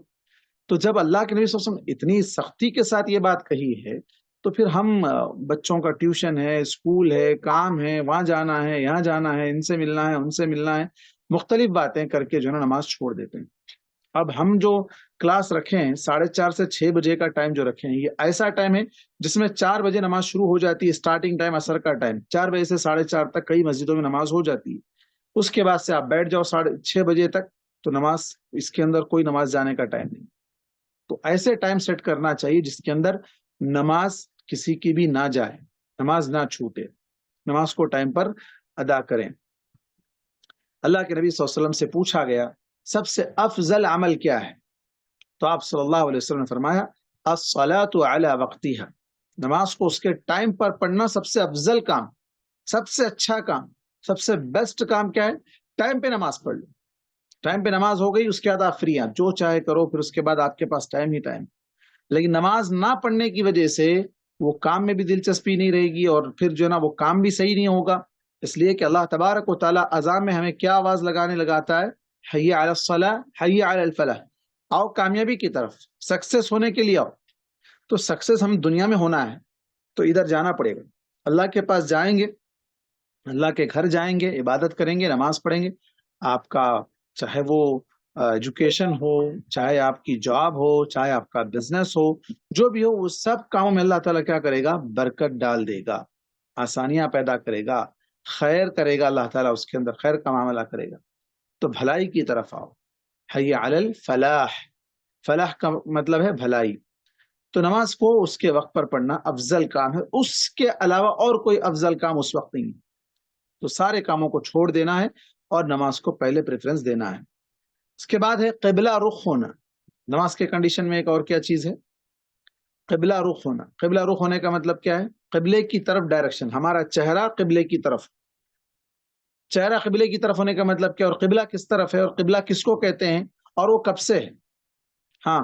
تو جب اللہ کے نبی صلی اللہ علیہ وسلم اتنی سختی کے ساتھ یہ بات کہی ہے، تو پھر ہم بچوں کا ٹیوشن ہے، اسکول ہے، کام ہے، وہاں جانا ہے، یہاں جانا ہے، ان سے ملنا ہے، ان سے ملنا ہے، مختلف باتیں کر کے جو ہے نا نماز چھوڑ دیتے ہیں۔ اب ہم جو کلاس رکھے ہیں 4:30 سے 6 بجے کا ٹائم جو رکھے ہیں، یہ ایسا ٹائم ہے جس میں 4 بجے نماز شروع ہو جاتی ہے، اسٹارٹنگ ٹائم عصر کا ٹائم 4 بجے سے 4:30 تک کئی مسجدوں میں نماز ہو جاتی ہے۔ اس کے بعد سے آپ بیٹھ جاؤ 6:30 بجے تک، تو نماز، اس کے اندر کوئی نماز جانے کا ٹائم نہیں۔ تو ایسے ٹائم سیٹ کرنا چاہیے جس کے اندر نماز کسی کی بھی نہ جائے، نماز نہ چھوٹے، نماز کو ٹائم پر ادا کریں۔ اللہ کے نبی صلی اللہ علیہ وسلم سے پوچھا گیا سب سے افضل عمل کیا ہے، تو آپ صلی اللہ علیہ وسلم نے فرمایا الصلاۃ علی وقتها، نماز کو اس کے ٹائم پر پڑھنا سب سے افضل کام، سب سے اچھا کام، سب سے بیسٹ کام کیا ہے؟ ٹائم پہ نماز پڑھ لو، ٹائم پہ نماز ہو گئی، اس کے بعد آپ فری ہیں، جو چاہے کرو، پھر اس کے بعد آپ کے پاس ٹائم ہی ٹائم۔ لیکن نماز نہ پڑھنے کی وجہ سے وہ کام میں بھی دلچسپی نہیں رہے گی، اور پھر جو ہے نا وہ کام بھی صحیح نہیں ہوگا، اس لیے کہ اللہ تبارک و تعالیٰ اذان میں ہمیں کیا آواز لگاتا ہے؟ حی علی الصلاۃ، حی علی الفلاح، آؤ کامیابی کی طرف، سکسیس ہونے کے لیے آؤ۔ تو سکسیس ہم دنیا میں ہونا ہے تو ادھر جانا پڑے گا، اللہ کے پاس جائیں گے، اللہ کے گھر جائیں گے، عبادت کریں گے، نماز پڑھیں گے، آپ کا چاہے وہ ایجوکیشن ہو، چاہے آپ کی جاب ہو، چاہے آپ کا بزنس ہو، جو بھی ہو، وہ سب کاموں میں اللہ تعالیٰ کیا کرے گا؟ برکت ڈال دے گا، آسانیاں پیدا کرے گا، خیر کرے گا، اللہ تعالیٰ اس کے اندر خیر کا معاملہ کرے گا۔ تو بھلائی کی طرف آؤ، حی علی الفلاح، فلاح کا مطلب ہے بھلائی۔ تو نماز کو اس کے وقت پر پڑھنا افضل کام ہے، اس کے علاوہ اور کوئی افضل کام اس وقت نہیں ہے، تو سارے کاموں کو چھوڑ دینا ہے اور نماز کو پہلے پریفرنس دینا ہے۔ اس کے بعد ہے قبلہ رخ ہونا۔ نماز کے کنڈیشن میں ایک اور کیا چیز ہے؟ قبلہ رخ ہونا۔ قبلہ رخ ہونے کا مطلب کیا ہے؟ قبلے کی طرف ڈائریکشن، ہمارا چہرہ قبلے کی طرف۔ چہرہ قبلے کی طرف ہونے کا مطلب کیا، اور قبلہ کس طرف ہے، اور قبلہ کس کو کہتے ہیں، اور وہ کب سے ہے؟ ہاں،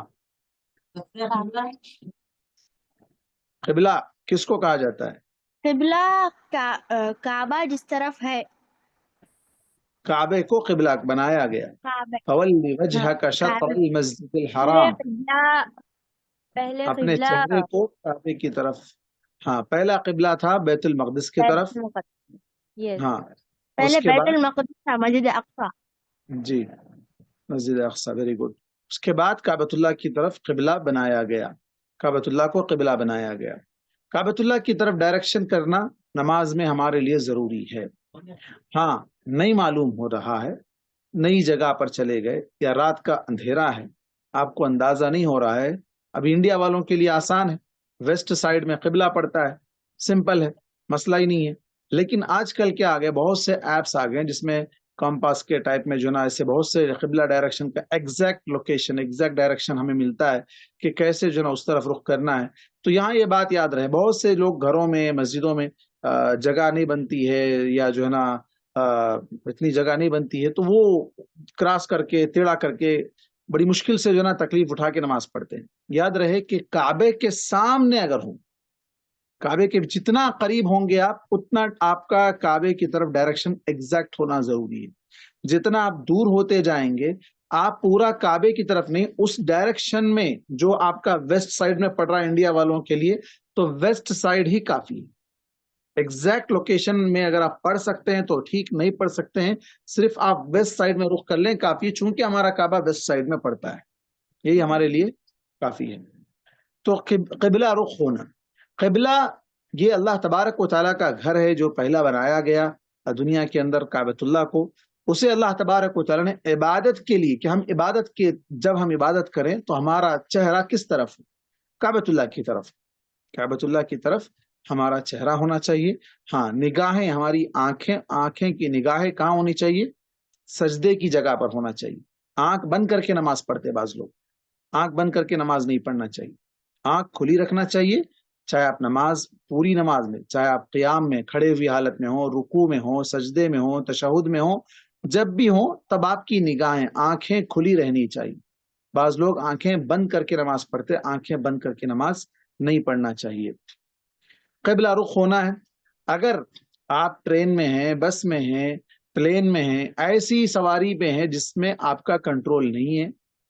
قبلہ کس کو کہا جاتا ہے؟ قبلہ کعبہ جس طرف ہے، کعبے کو قبلہ بنایا گیا۔ کعبہ فَوَلِّ وَجْهَكَ شَطْرَ الْمَسْجِدِ الْحَرَامِ، پہلے اپنے قبلہ چہرے کو کعبے کی طرف۔ ہاں، پہلا قبلہ تھا بیت المقدس کی طرف۔ یس، ہاں، اس پہلے کے بیت بعد المقدس تھا، مسجد اقصی۔ جی مسجد اقصی، ویری گڈ۔ اس کے بعد کعبۃ اللہ کی طرف قبلہ بنایا گیا، کعبۃ اللہ کو قبلہ بنایا گیا۔ کعبۃ اللہ کی طرف ڈائریکشن کرنا نماز میں ہمارے لیے ضروری ہے۔ ہاں، نہیں معلوم ہو رہا ہے، نئی جگہ پر چلے گئے یا رات کا اندھیرا ہے، آپ کو اندازہ نہیں ہو رہا ہے، ابھی انڈیا والوں کے لیے آسان ہے، ویسٹ سائڈ میں قبلہ پڑتا ہے، سمپل ہے، مسئلہ ہی نہیں ہے۔ لیکن آج کل کیا آ گئے، بہت سے ایپس آ گئے جس میں کمپاس کے ٹائپ میں جو نا ایسے بہت سے قبلہ ڈائریکشن کا ایگزیکٹ لوکیشن، ایگزیکٹ ڈائریکشن ہمیں ملتا ہے کہ کیسے جو نا اس طرف رخ کرنا ہے۔ تو یہاں یہ بات یاد رہے، بہت سے لوگ گھروں میں، مسجدوں میں جگہ نہیں بنتی ہے، یا جو ہے نا اتنی جگہ نہیں بنتی ہے، تو وہ کراس کر کے، ٹیڑھا کر کے، بڑی مشکل سے جو ہے نا تکلیف اٹھا کے نماز پڑھتے ہیں۔ یاد رہے کہ کعبے کے سامنے اگر ہوں، کعبے کے جتنا قریب ہوں گے آپ، اتنا آپ کا کعبے کی طرف ڈائریکشن ایگزیکٹ ہونا ضروری ہے۔ جتنا آپ دور ہوتے جائیں گے، آپ پورا کعبے کی طرف نہیں، اس ڈائریکشن میں جو آپ کا ویسٹ سائڈ میں پڑ رہا ہے انڈیا والوں کے لیے، تو ویسٹ سائڈ ہی کافی ہے۔ ایگزیکٹ لوکیشن میں اگر آپ پڑھ سکتے ہیں تو ٹھیک، نہیں پڑھ سکتے ہیں، صرف آپ ویسٹ سائڈ میں رخ کر لیں کافی، چونکہ ہمارا کعبہ ویسٹ سائڈ میں پڑتا ہے، یہی ہمارے لیے کافی ہے۔ تو قبلہ رخ ہونا، قبلہ یہ اللہ تبارک و تعالیٰ کا گھر ہے جو پہلا بنایا گیا دنیا کے اندر، کعبۃ اللہ کو، اسے اللہ تبارک و تعالیٰ نے عبادت کے لیے، کہ ہم عبادت کے، جب ہم عبادت کریں تو ہمارا چہرہ کس طرف، کعبۃ اللہ کی طرف، کعبۃ اللہ کی طرف ہمارا چہرہ ہونا چاہیے۔ ہاں، نگاہیں، ہماری آنکھیں کی نگاہیں کہاں ہونی چاہیے؟ سجدے کی جگہ پر ہونا چاہیے۔ آنکھ بند کر کے نماز پڑھتے بعض لوگ، آنکھ بند کر کے نماز نہیں پڑھنا چاہیے، آنکھ کھلی رکھنا چاہیے، چاہے آپ نماز، پوری نماز میں، چاہے آپ قیام میں، کھڑے ہوئی حالت میں ہوں، رکوع میں ہوں، سجدے میں ہوں، تشہد میں ہوں، جب بھی ہوں، تب آپ کی نگاہیں، آنکھیں کھلی رہنی چاہیے۔ بعض لوگ آنکھیں بند کر کے نماز پڑھتے، آنکھیں بند کر کے نماز نہیں پڑھنا چاہیے۔ قبلہ رخ ہونا ہے۔ اگر آپ ٹرین میں ہیں، بس میں ہیں، پلین میں ہیں، ایسی سواری پہ ہیں جس میں آپ کا کنٹرول نہیں ہے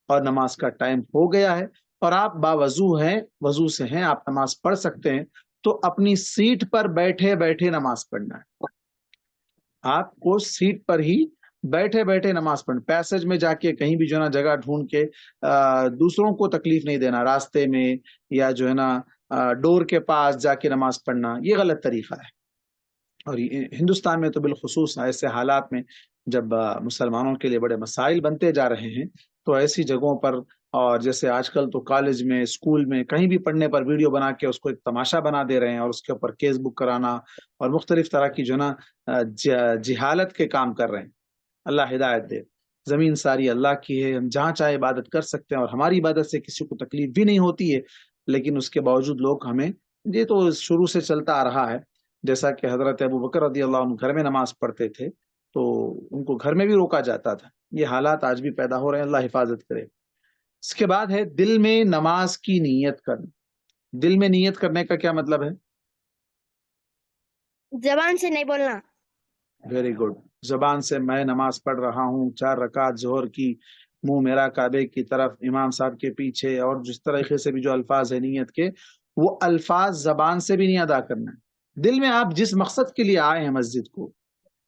اور نماز کا ٹائم ہو گیا ہے اور آپ باوضو ہیں، وضو سے ہیں، آپ نماز پڑھ سکتے ہیں، تو اپنی سیٹ پر بیٹھے بیٹھے نماز پڑھنا ہے۔ آپ کو سیٹ پر ہی بیٹھے بیٹھے نماز پڑھنا، پیسج میں جا کے کہیں بھی جو ہے نا جگہ ڈھونڈ کے دوسروں کو تکلیف نہیں دینا، راستے میں یا جو ہے نا ڈور کے پاس جا کے نماز پڑھنا، یہ غلط طریقہ ہے۔ اور ہندوستان میں تو بالخصوص ایسے حالات میں جب مسلمانوں کے لیے بڑے مسائل بنتے جا رہے ہیں، تو ایسی جگہوں پر، اور جیسے آج کل تو کالج میں، اسکول میں، کہیں بھی پڑھنے پر ویڈیو بنا کے اس کو ایک تماشا بنا دے رہے ہیں، اور اس کے اوپر کیس بک کرانا اور مختلف طرح کی جو نا جہالت کے کام کر رہے ہیں۔ اللہ ہدایت دے۔ زمین ساری اللہ کی ہے، ہم جہاں چاہے عبادت کر سکتے ہیں، اور ہماری عبادت سے کسی کو تکلیف بھی نہیں ہوتی ہے، لیکن اس کے باوجود لوگ ہمیں، یہ تو شروع سے چلتا آ رہا ہے، جیسا کہ حضرت ابو بکر رضی اللہ عنہ گھر میں نماز پڑھتے تھے تو ان کو گھر میں بھی روکا جاتا تھا۔ یہ حالات آج بھی پیدا ہو رہے ہیں، اللہ حفاظت کرے۔ اس کے بعد ہے دل میں نماز کی نیت کرنا۔ دل میں نیت کرنے کا کیا مطلب ہے؟ زبان سے نہیں بولنا۔ Very good. زبان سے میں نماز پڑھ رہا ہوں، 4 رکعت ظہر کی، منہ میرا کعبے کی طرف، امام صاحب کے پیچھے، اور جس طریقے سے بھی جو الفاظ ہے نیت کے، وہ الفاظ زبان سے بھی نہیں ادا کرنا ہے۔ دل میں آپ جس مقصد کے لیے آئے ہیں مسجد کو،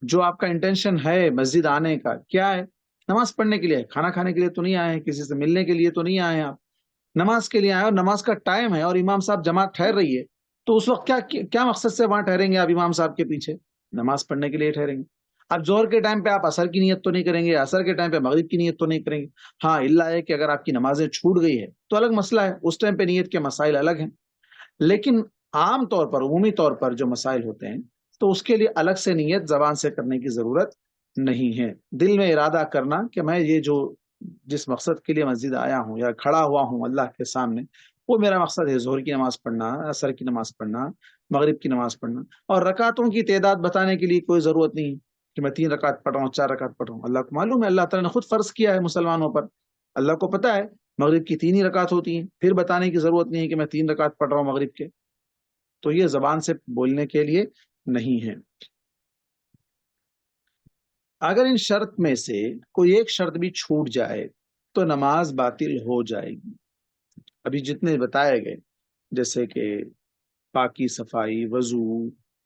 جو آپ کا انٹینشن ہے مسجد آنے کا، کیا ہے؟ نماز پڑھنے کے لیے، کھانا کھانے کے لیے تو نہیں آئے ہیں، کسی سے ملنے کے لیے تو نہیں آئے ہیں آپ، نماز کے لیے آئے، اور نماز کا ٹائم ہے اور امام صاحب جماعت ٹھہر رہی ہے، تو اس وقت کیا مقصد سے وہاں ٹھہریں گے آپ امام صاحب کے پیچھے؟ نماز پڑھنے کے لیے ٹھہریں گے۔ اب ظہر کے ٹائم پہ آپ عصر کی نیت تو نہیں کریں گے، عصر کے ٹائم پہ مغرب کی نیت تو نہیں کریں گے. ہاں اللہ ہے کہ اگر آپ کی نمازیں چھوٹ گئی ہے تو الگ مسئلہ ہے، اس ٹائم پہ نیت کے مسائل الگ ہیں. لیکن عام طور پر عمومی طور پر جو مسائل ہوتے ہیں تو اس کے لیے الگ سے نیت زبان سے کرنے کی ضرورت نہیں ہے. دل میں ارادہ کرنا کہ میں یہ جو جس مقصد کے لیے مسجد آیا ہوں یا کھڑا ہوا ہوں اللہ کے سامنے، وہ میرا مقصد ہے ظہر کی نماز پڑھنا، عصر کی نماز پڑھنا، مغرب کی نماز پڑھنا. اور رکعتوں کی تعداد بتانے کے لیے کوئی ضرورت نہیں کہ میں 3 رکعت پڑھ رہا ہوں 4 رکعت پڑھ رہا ہوں. اللہ کو معلوم ہے، اللہ تعالیٰ نے خود فرض کیا ہے مسلمانوں پر. اللہ کو پتا ہے مغرب کی 3 ہی رکعت ہوتی ہیں، پھر بتانے کی ضرورت نہیں ہے کہ میں 3 رکعت پڑھ رہا ہوں مغرب کے. تو یہ زبان سے بولنے کے لیے نہیں ہے. اگر ان شرط میں سے کوئی ایک شرط بھی چھوٹ جائے تو نماز باطل ہو جائے گی. ابھی جتنے بتائے گئے جیسے کہ پاکی، صفائی، وضو،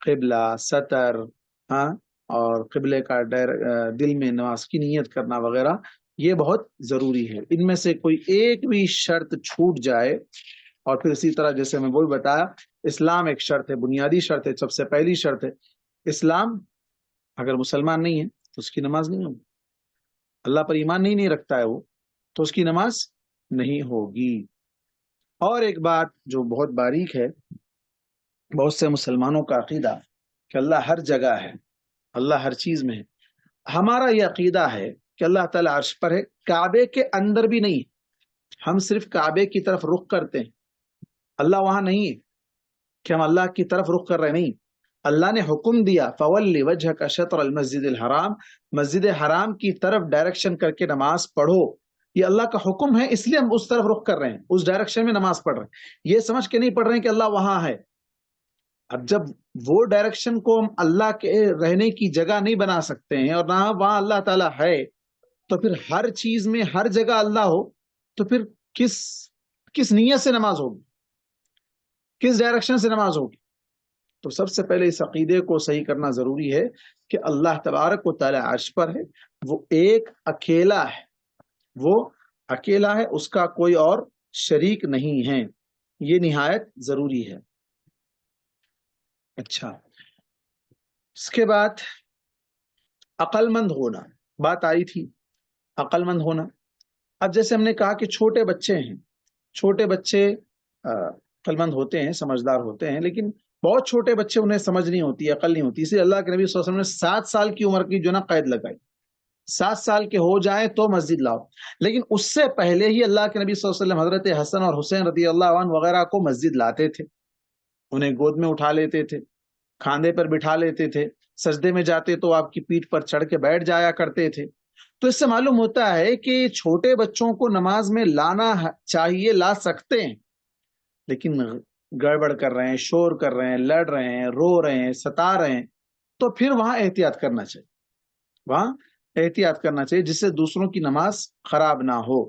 قبلہ، سطر، ہاں، اور قبلے کا دل میں نماز کی نیت کرنا وغیرہ، یہ بہت ضروری ہے. ان میں سے کوئی ایک بھی شرط چھوٹ جائے، اور پھر اسی طرح جیسے میں وہی بتایا، اسلام ایک شرط ہے، بنیادی شرط ہے، سب سے پہلی شرط ہے. اسلام اگر مسلمان نہیں ہے تو اس کی نماز نہیں ہوگی. اللہ پر ایمان نہیں رکھتا ہے وہ، تو اس کی نماز نہیں ہوگی. اور ایک بات جو بہت باریک ہے، بہت سے مسلمانوں کا عقیدہ کہ اللہ ہر جگہ ہے، اللہ ہر چیز میں ہے. ہمارا یہ عقیدہ ہے کہ اللہ تعالیٰ عرش پر ہے، کعبے کے اندر بھی نہیں. ہم صرف کعبے کی طرف رخ کرتے ہیں، اللہ وہاں نہیں ہے کہ ہم اللہ کی طرف رخ کر رہے نہیں. اللہ نے حکم دیا فَوَلِّ وَجْهَكَ شَطْرَ الْمَسْجِدِ الْحَرَامِ، مسجد حرام کی طرف ڈائریکشن کر کے نماز پڑھو. یہ اللہ کا حکم ہے، اس لیے ہم اس طرف رخ کر رہے ہیں، اس ڈائریکشن میں نماز پڑھ رہے ہیں. یہ سمجھ کے نہیں پڑھ رہے ہیں کہ اللہ وہاں ہے. اب جب وہ ڈائریکشن کو ہم اللہ کے رہنے کی جگہ نہیں بنا سکتے ہیں اور نہ وہاں اللہ تعالیٰ ہے، تو پھر ہر چیز میں ہر جگہ اللہ ہو تو پھر کس نیت سے نماز ہوگی، کس ڈائریکشن سے نماز ہوگی؟ تو سب سے پہلے اس عقیدے کو صحیح کرنا ضروری ہے کہ اللہ تبارک و تعالی عرش پر ہے، وہ ایک اکیلا ہے، وہ اکیلا ہے، اس کا کوئی اور شریک نہیں ہے. یہ نہایت ضروری ہے. اچھا، اس کے بعد عقل مند ہونا، بات آئی تھی عقل مند ہونا. اب جیسے ہم نے کہا کہ چھوٹے بچے ہیں، چھوٹے بچے عقل مند ہوتے ہیں، سمجھدار ہوتے ہیں، لیکن بہت چھوٹے بچے انہیں سمجھ نہیں ہوتی، عقل نہیں ہوتی. اس لیے اللہ کے نبی صلی اللہ علیہ وسلم نے 7 سال کی عمر کی جو نا قید لگائی، 7 سال کے ہو جائیں تو مسجد لاؤ. لیکن اس سے پہلے ہی اللہ کے نبی صلی اللہ علیہ وسلم حضرت حسن اور حسین رضی اللہ عنہ وغیرہ کو مسجد لاتے تھے، انہیں گود میں اٹھا لیتے تھے، کھاندے پر بٹھا لیتے تھے، سجدے میں جاتے تو آپ کی پیٹھ پر چڑھ کے بیٹھ جایا کرتے تھے. تو اس سے معلوم ہوتا ہے کہ چھوٹے بچوں کو نماز میں لانا چاہیے، لا سکتے ہیں، لیکن گڑبڑ کر رہے ہیں، شور کر رہے ہیں، لڑ رہے ہیں، رو رہے ہیں، ستا رہے ہیں، تو پھر وہاں احتیاط کرنا چاہیے، وہاں احتیاط کرنا چاہیے، جس سے دوسروں کی نماز خراب نہ ہو،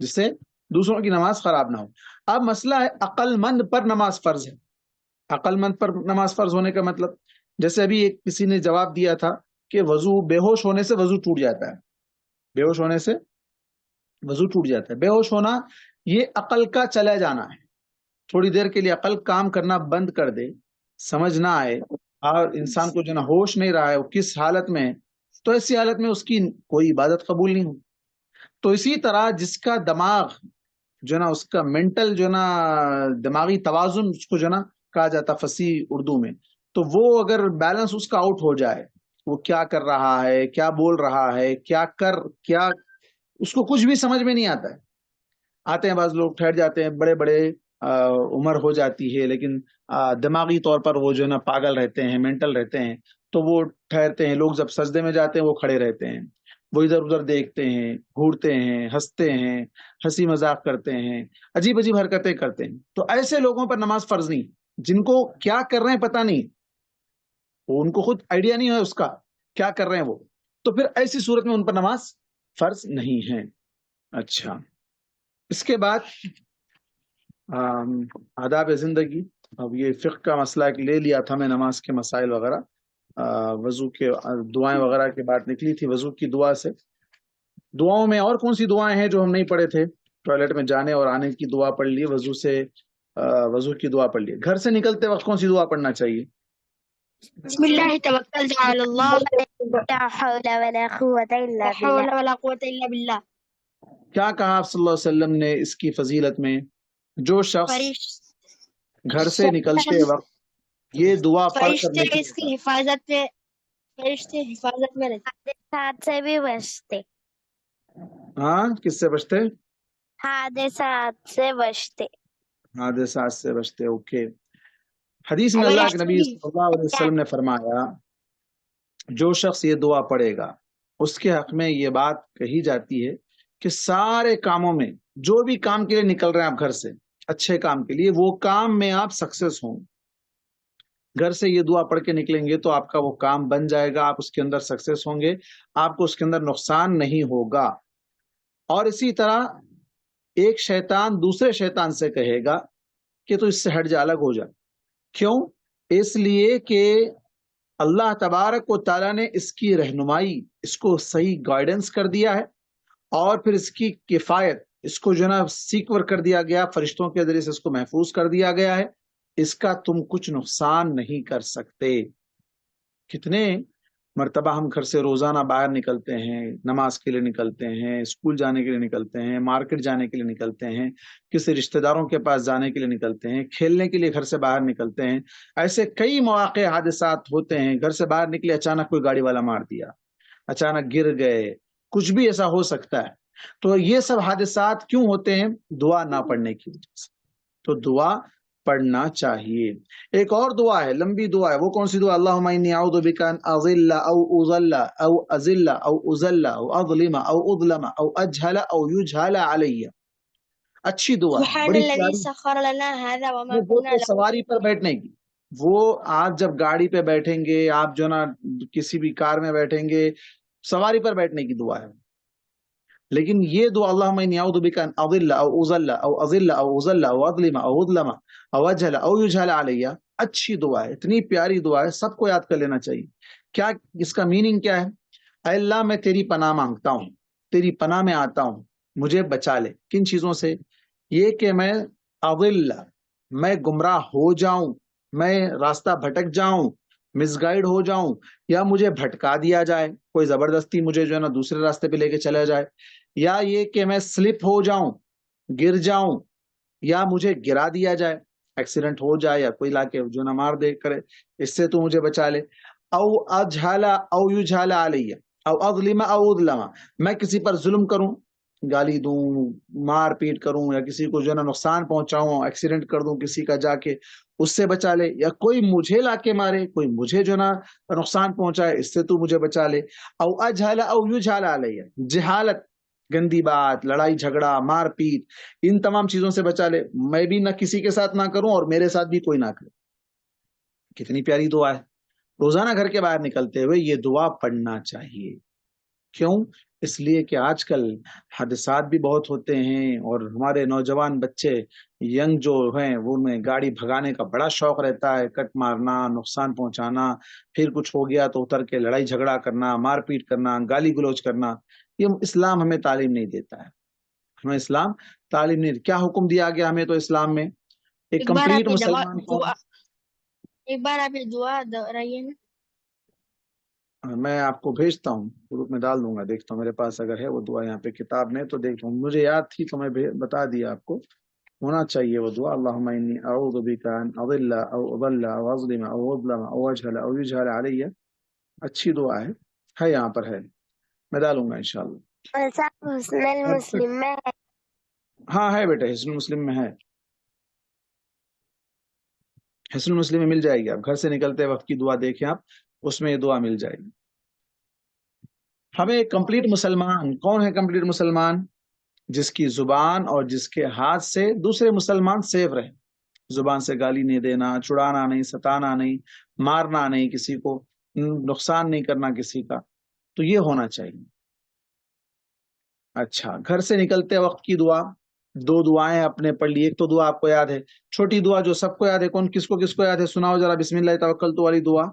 جس سے دوسروں کی نماز خراب نہ ہو. اب مسئلہ ہے عقل مند پر نماز فرض ہے. عقل مند پر نماز فرض ہونے کا مطلب، جیسے ابھی ایک کسی نے جواب دیا تھا کہ وضو، بے ہوش ہونے سے وضو ٹوٹ جاتا ہے، بے ہوش ہونے سے وضو ٹوٹ جاتا ہے. بے ہوش ہونا یہ عقل کا چلا جانا ہے. تھوڑی دیر کے لیے عقل کام کرنا بند کر دے، سمجھ نہ آئے، اور انسان کو جو نا ہوش نہیں رہا ہے وہ کس حالت میں ہے، تو ایسی حالت میں اس کی کوئی عبادت قبول نہیں ہو. تو اسی طرح جس کا دماغ جو نا، اس کا مینٹل جو نا دماغی توازن اس کو جو نا کہا جاتا فصیح اردو میں، تو وہ اگر بیلنس اس کا آؤٹ ہو جائے، وہ کیا کر رہا ہے، کیا بول رہا ہے، کیا اس کو کچھ بھی سمجھ میں نہیں آتا ہے. آتے ہیں بعض لوگ ٹھہر جاتے ہیں، بڑے بڑے عمر ہو جاتی ہے، لیکن دماغی طور پر وہ جو نا پاگل رہتے ہیں، مینٹل رہتے ہیں، تو وہ ٹھہرتے ہیں. لوگ جب سجدے میں جاتے ہیں وہ کھڑے رہتے ہیں، وہ ادھر ادھر دیکھتے ہیں، گھورتے ہیں، ہنستے ہیں، ہنسی مذاق کرتے ہیں، عجیب عجیب حرکتیں کرتے ہیں. تو ایسے لوگوں پر نماز فرض نہیں، جن کو کیا کر رہے ہیں پتہ نہیں، وہ ان کو خود آئیڈیا نہیں ہے اس کا کیا کر رہے ہیں وہ، تو پھر ایسی صورت میں ان پر نماز فرض نہیں ہے. اچھا، اس کے بعد آداب زندگی. اب یہ فقہ کا مسئلہ ایک لے لیا تھا میں، نماز کے مسائل وغیرہ، وضو کے دعائیں وغیرہ کی بات نکلی تھی. وضو کی دعا سے، دعاؤں میں اور کون سی دعائیں ہیں جو ہم نہیں پڑھے تھے؟ ٹوائلٹ میں جانے اور آنے کی دعا پڑھ لی، وضو سے وضو کی دعا پڑھ لی. گھر سے نکلتے وقت کون سی دعا پڑھنا چاہیے؟ بسم اللہ توکلت علی اللہ لا حول ولا قوة إلا لا حول بالله. ولا قوة إلا بالله. کیا کہا آپ صلی اللہ علیہ وسلم نے اس کی فضیلت میں؟ جو شخص فرشتے گھر سے نکلتے وقت یہ دعا پڑھ کر نکلے اس کی حفاظت میں فرشتے حفاظت میں رہتے. حادثات سے بھی بچتے. ہاں کس سے بچتے؟ حادثات سے بچتے. حادثات سے بچتے. اوکے. حدیث میں اللہ کے نبی صلی اللہ علیہ وسلم نے فرمایا جو شخص یہ دعا پڑھے گا اس کے حق میں یہ بات کہی جاتی ہے کہ سارے کاموں میں جو بھی کام کے لیے نکل رہے ہیں آپ گھر سے اچھے کام کے لیے وہ کام میں آپ سکسیس ہوں. گھر سے یہ دعا پڑھ کے نکلیں گے تو آپ کا وہ کام بن جائے گا, آپ اس کے اندر سکسیس ہوں گے, آپ کو اس کے اندر نقصان نہیں ہوگا. اور اسی طرح ایک شیطان دوسرے شیطان سے کہے گا کہ تو اس سے ہٹ جا, الگ ہو جا. کیوں؟ اس لیے کہ اللہ تبارک و تعالیٰ نے اس کی رہنمائی, اس کو صحیح گائیڈنس کر دیا ہے اور پھر اس کی کفایت, اس کو جو ہے نا سیکور کر دیا گیا, فرشتوں کے ذریعے سے اس کو محفوظ کر دیا گیا ہے. اس کا تم کچھ نقصان نہیں کر سکتے. کتنے مرتبہ ہم گھر سے روزانہ باہر نکلتے ہیں, نماز کے لیے نکلتے ہیں, اسکول جانے کے لیے نکلتے ہیں, مارکیٹ جانے کے لیے نکلتے ہیں, کسی رشتہ داروں کے پاس جانے کے لیے نکلتے ہیں, کھیلنے کے لیے گھر سے باہر نکلتے ہیں. ایسے کئی مواقع حادثات ہوتے ہیں, گھر سے باہر نکلے اچانک کوئی گاڑی والا مار دیا, اچانک گر گئے, کچھ بھی ایسا ہو سکتا ہے. تو یہ سب حادثات کیوں ہوتے ہیں؟ دعا نہ پڑھنے کی وجہ سے. تو دعا پڑھنا چاہیے. ایک اور دعا ہے, لمبی دعا ہے, وہ کون سی دعا؟ اللہم انی اعوذ بک ان اضل او اضل او ازل او ازل او اظلم او اظلم او اجہل او یجہل علی. اچھی دعا ہے, سبحان بڑی الذی پیاری. سخر لنا هذا وما وہ كنا تو له. سواری پر بیٹھنے کی, وہ آپ جب گاڑی پہ بیٹھیں گے, آپ جو نا کسی بھی کار میں بیٹھیں گے, سواری پر بیٹھنے کی دعا ہے. لیکن یہ دعا اللہم انی اعوذ بک ان اضل او ازل او ازل او ازل او اظلم او اظلم او اجہل او یجہل علی, اچھی دعا ہے, اتنی پیاری دعا ہے, سب کو یاد کر لینا چاہیے. کیا اس کا میننگ کیا ہے؟ اے اللہ میں تیری پناہ مانگتا ہوں, تیری پناہ میں آتا ہوں, مجھے بچا لے. کن چیزوں سے؟ یہ کہ میں اضل, میں گمراہ ہو جاؤں, میں راستہ بھٹک جاؤں, مس گائیڈ ہو جاؤں, یا مجھے بھٹکا دیا جائے, کوئی زبردستی مجھے جو ہے نا دوسرے راستے پہ لے کے چلا جائے, یا یہ کہ میں سلپ ہو جاؤں, گر جاؤں, یا مجھے گرا دیا جائے, ایکسیڈنٹ ہو جائے یا کوئی لا کے جو نہ مار دے کرے, اس سے تو مجھے بچا لے. او اجہل او یجہل علی او اظلم او اظلم, میں کسی پر ظلم کروں, گالی دوں, مار پیٹ کروں, یا کسی کو جو ہے نا نقصان پہنچاؤں, ایکسیڈنٹ کر دوں کسی کا جا کے, اس سے بچا لے. یا کوئی مجھے لا کے مارے, کوئی مجھے جو ہے نا نقصان پہنچائے, اس سے تو مجھے بچا لے. او اجہل او یجہل علی, جہالت, گندی بات, لڑائی جھگڑا, مار پیٹ, ان تمام چیزوں سے بچا لے. میں بھی نہ کسی کے ساتھ نہ کروں اور میرے ساتھ بھی کوئی نہ کرے. کتنی پیاری دعا ہے. روزانہ گھر کے باہر نکلتے ہوئے یہ دعا پڑھنا چاہیے. کیوں؟ اس لیے کہ آج کل حادثات بھی بہت ہوتے ہیں, اور ہمارے نوجوان بچے ینگ جو ہیں وہ میں گاڑی بھگانے کا بڑا شوق رہتا ہے, کٹ مارنا, نقصان پہنچانا, پھر کچھ ہو گیا تو اتر کے لڑائی جھگڑا کرنا, مار پیٹ کرنا, گالی گلوچ کرنا. یہ اسلام ہمیں تعلیم نہیں دیتا ہے, ہمیں اسلام تعلیم نہیں. کیا حکم دیا گیا ہمیں تو اسلام میں؟ ایک کمپلیٹ مسلمان کون؟ ایک بار آپ یہ دعا دہرائیے نا. میں آپ کو بھیجتا ہوں, گروپ میں ڈال دوں گا, دیکھتا ہوں میرے پاس اگر ہے وہ دعا یہاں پہ کتاب میں تو دیکھتا ہوں. مجھے یاد تھی تو میں بتا دیا آپ کو, ہونا چاہیے وہ دعا. اللہم انی اعوذ بک ان اضل او اضل او اظلم او اظلم او اجہل او یجہل علی. اچھی دعا ہے یہاں پر ہے, میں ڈالوں گا انشاءاللہ. صاحب حسن المسلم میں ہے. ہاں ہے بیٹا, حسن مسلم میں ہے, حسن مسلم میں مل جائے گی. آپ گھر سے نکلتے وقت کی دعا دیکھیں, آپ اس میں یہ دعا مل جائے گی. ہمیں کمپلیٹ مسلمان کون ہے؟ کمپلیٹ مسلمان جس کی زبان اور جس کے ہاتھ سے دوسرے مسلمان سیف رہے. زبان سے گالی نہیں دینا, چڑانا نہیں, ستانا نہیں, مارنا نہیں, کسی کو نقصان نہیں کرنا کسی کا, تو یہ ہونا چاہیے. اچھا, گھر سے نکلتے وقت کی دعا, دو دعائیں اپنے پڑھ لی. ایک تو دعا آپ کو یاد ہے, چھوٹی دعا جو سب کو یاد ہے, کس کو یاد ہے؟ سناؤ ذرا, بسم اللہ توکلت والی دعا.